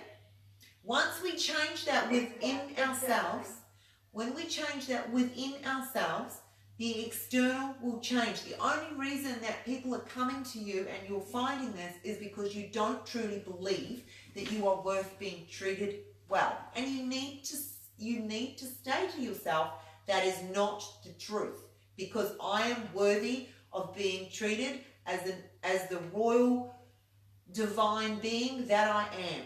Once we change that within ourselves, when we change that within ourselves, the external will change. The only reason that people are coming to you and you're finding this is because you don't truly believe that you are worth being treated well. And you need to say to yourself, that is not the truth, because I am worthy of being treated as the royal divine being that I am.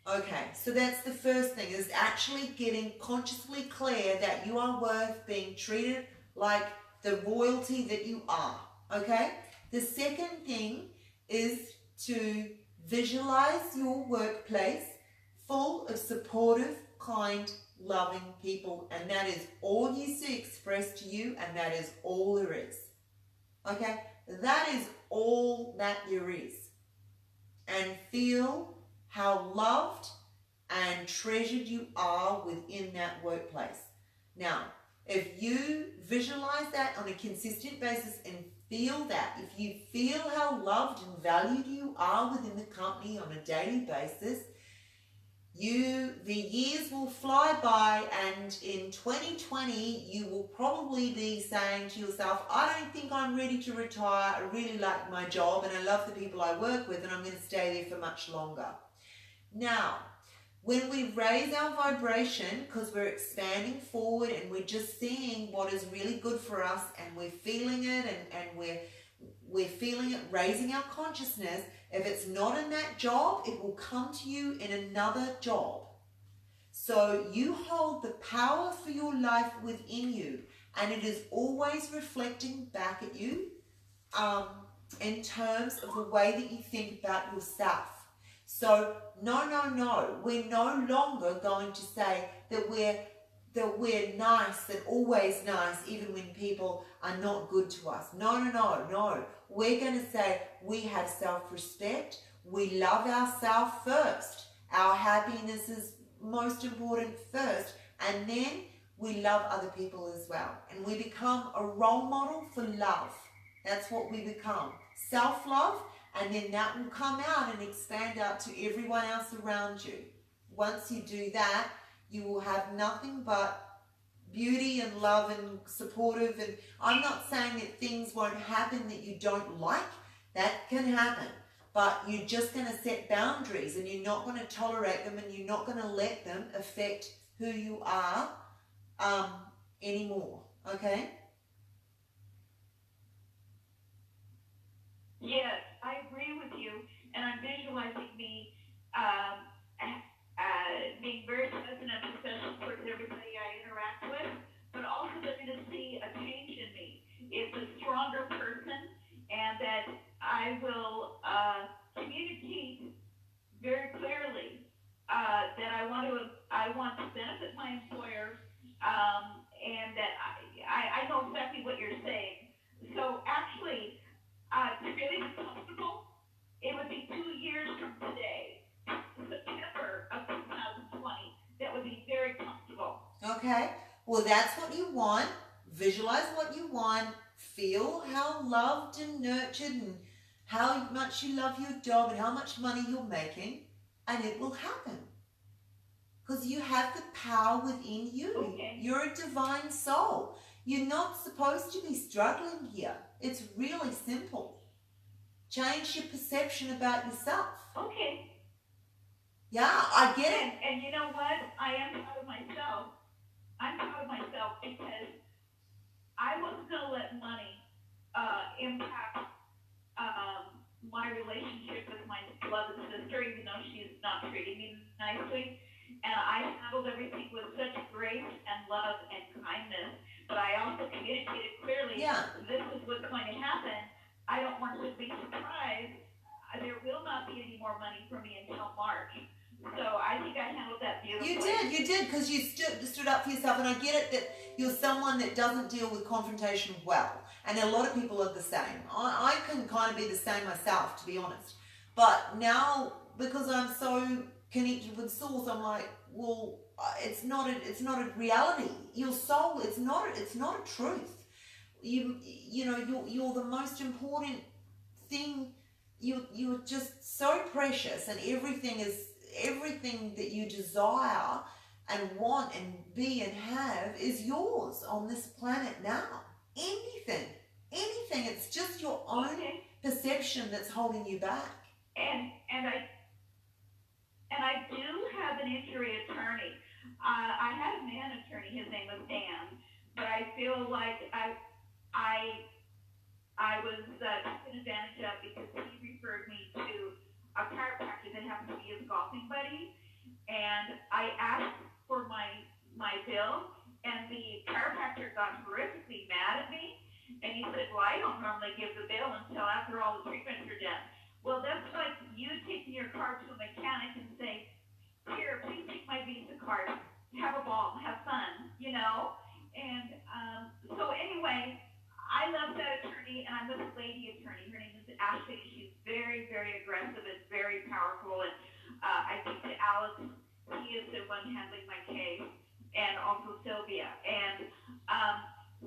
Okay, so that's the first thing, is actually getting consciously clear that you are worth being treated like the royalty that you are. Okay, the second thing is to visualize your workplace full of supportive, kind, loving people, and that is all you see expressed to you, and that is all there is. Okay, that is all that there is. And feel how loved and treasured you are within that workplace. Now, if you visualize that on a consistent basis and feel that, if you feel how loved and valued you are within the company on a daily basis, the years will fly by, and in 2020 you will probably be saying to yourself, I don't think I'm ready to retire, I really like my job and I love the people I work with, and I'm going to stay there for much longer. Now, when we raise our vibration, because we're expanding forward and we're just seeing what is really good for us, and we're feeling it, and we're feeling it raising our consciousness, if it's not in that job, it will come to you in another job. So you hold the power for your life within you, and it is always reflecting back at you in terms of the way that you think about yourself. So no, we're no longer going to say that we're nice and always nice even when people are not good to us. No. We're going to say we have self-respect. We love ourselves first. Our happiness is most important first. And then we love other people as well. And we become a role model for love. That's what we become. Self-love. And then that will come out and expand out to everyone else around you. Once you do that, you will have nothing but beauty and love and supportive. And I'm not saying that things won't happen that you don't like. That can happen. But you're just going to set boundaries, and you're not going to tolerate them, and you're not going to let them affect who you are anymore. Okay? Yes, I agree with you, and I'm visualizing me being very pleasant and professional towards everybody I interact with, but also they're going to see a change in me. It's a stronger person, and that I will communicate very clearly that I want to benefit my employer, and that I know exactly what you're saying. So actually, to really be comfortable, it would be 2 years from today, September of 2020, that would be very comfortable. Okay, well that's what you want. Visualize what you want. Feel how loved and nurtured and how much you love your job and how much money you're making. and it will happen. Because you have the power within you. Okay. You're a divine soul. You're not supposed to be struggling here. It's really simple. Change your perception about yourself. Okay. Yeah, I get it. And you know what? I am proud of myself. I'm proud of myself because I wasn't going to let money impact my relationship with my beloved sister, even though she's not treating me nicely. And I handled everything with such grace and love and kindness. But I also communicated clearly, this is what's going to happen. I don't want you to be surprised. There will not be any more money for me until March. So I think I handled that beautifully. You did, because you stood up for yourself, and I get it that you're someone that doesn't deal with confrontation well, and a lot of people are the same. I can kind of be the same myself, to be honest. But now, because I'm so connected with Source, I'm like, well, it's not a reality. Your soul, it's not a truth. You know, you're the most important thing. You're just so precious, and everything that you desire and want and be and have is yours on this planet now. Anything. It's just your own perception that's holding you back. And I do have an injury attorney. I had a man attorney. His name was Dan, but I feel like I was taken advantage of because he referred me to a chiropractor that happened to be his golfing buddy, and I asked for my bill, and the chiropractor got horrifically mad at me, and he said, well, I don't normally give the bill until after all the treatments are done. Well, that's like you taking your car to a mechanic and saying, here, please take my Visa card, have a ball, have fun, you know? And so anyway, I love that attorney, and I'm with a lady attorney. Her name is Ashley. She's very, very aggressive and very powerful. And I think to Alex, he is the one handling my case, and also Sylvia. And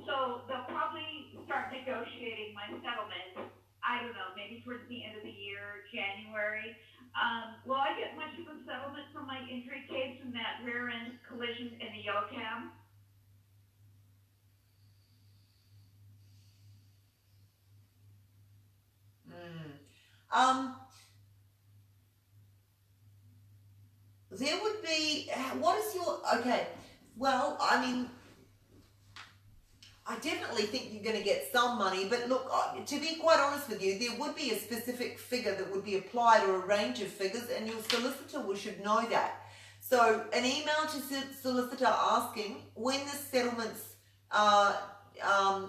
so they'll probably start negotiating my settlement. I don't know, maybe towards the end of the year, January. Will I get much of a settlement from my injury case from that rear end collision in the yellow cab? There would be, what is your, okay, well, I mean, I definitely think you're going to get some money, but look, to be quite honest with you, there would be a specific figure that would be applied, or a range of figures, and your solicitor should know that. So an email to solicitor asking when the settlements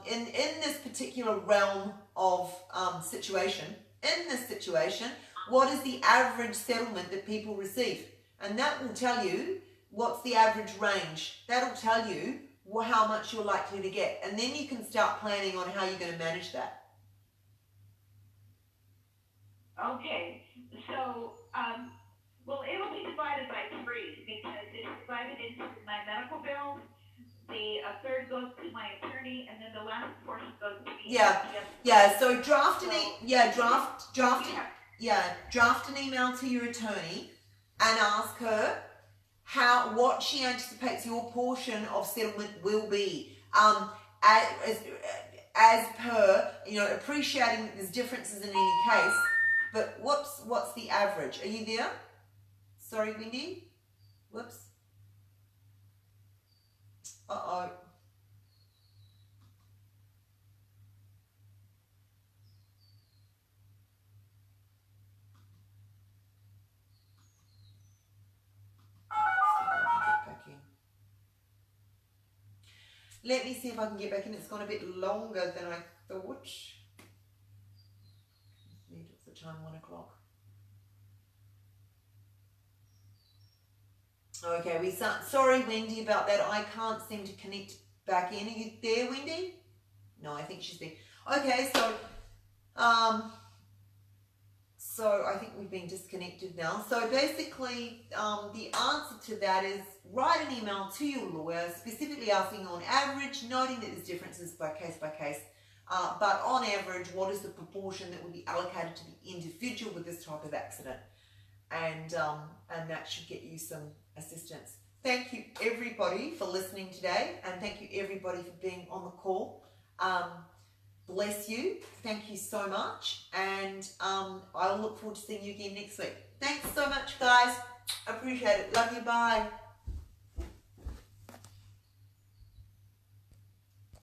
in this particular realm of situation, in this situation, what is the average settlement that people receive? And that will tell you what's the average range. That'll tell you how much you're likely to get. And then you can start planning on how you're going to manage that. Okay. So, well, it'll be divided by 3 because it's divided into my medical bills. The third goes to my attorney, and then the last portion goes to me. Yeah. So draft an email to your attorney and ask her what she anticipates your portion of settlement will be. As per, appreciating that there's differences in any case, but what's the average? Are you there? Sorry, Wendy? Whoops. Uh-oh. Let me see if I can get back in. It's gone a bit longer than I thought. What's the time? 1 o'clock. Okay, sorry, Wendy, about that. I can't seem to connect back in. Are you there, Wendy? No, I think she's there. Okay, so I think we've been disconnected now. So basically, the answer to that is write an email to your lawyer, specifically asking on average, noting that there's differences by case, but on average, what is the proportion that would be allocated to the individual with this type of accident? and that should get you some assistance. Thank you everybody for listening today, and thank you everybody for being on the call. Bless you. Thank you so much, and I'll look forward to seeing you again next week. Thanks so much, guys. Appreciate it. Love you. Bye.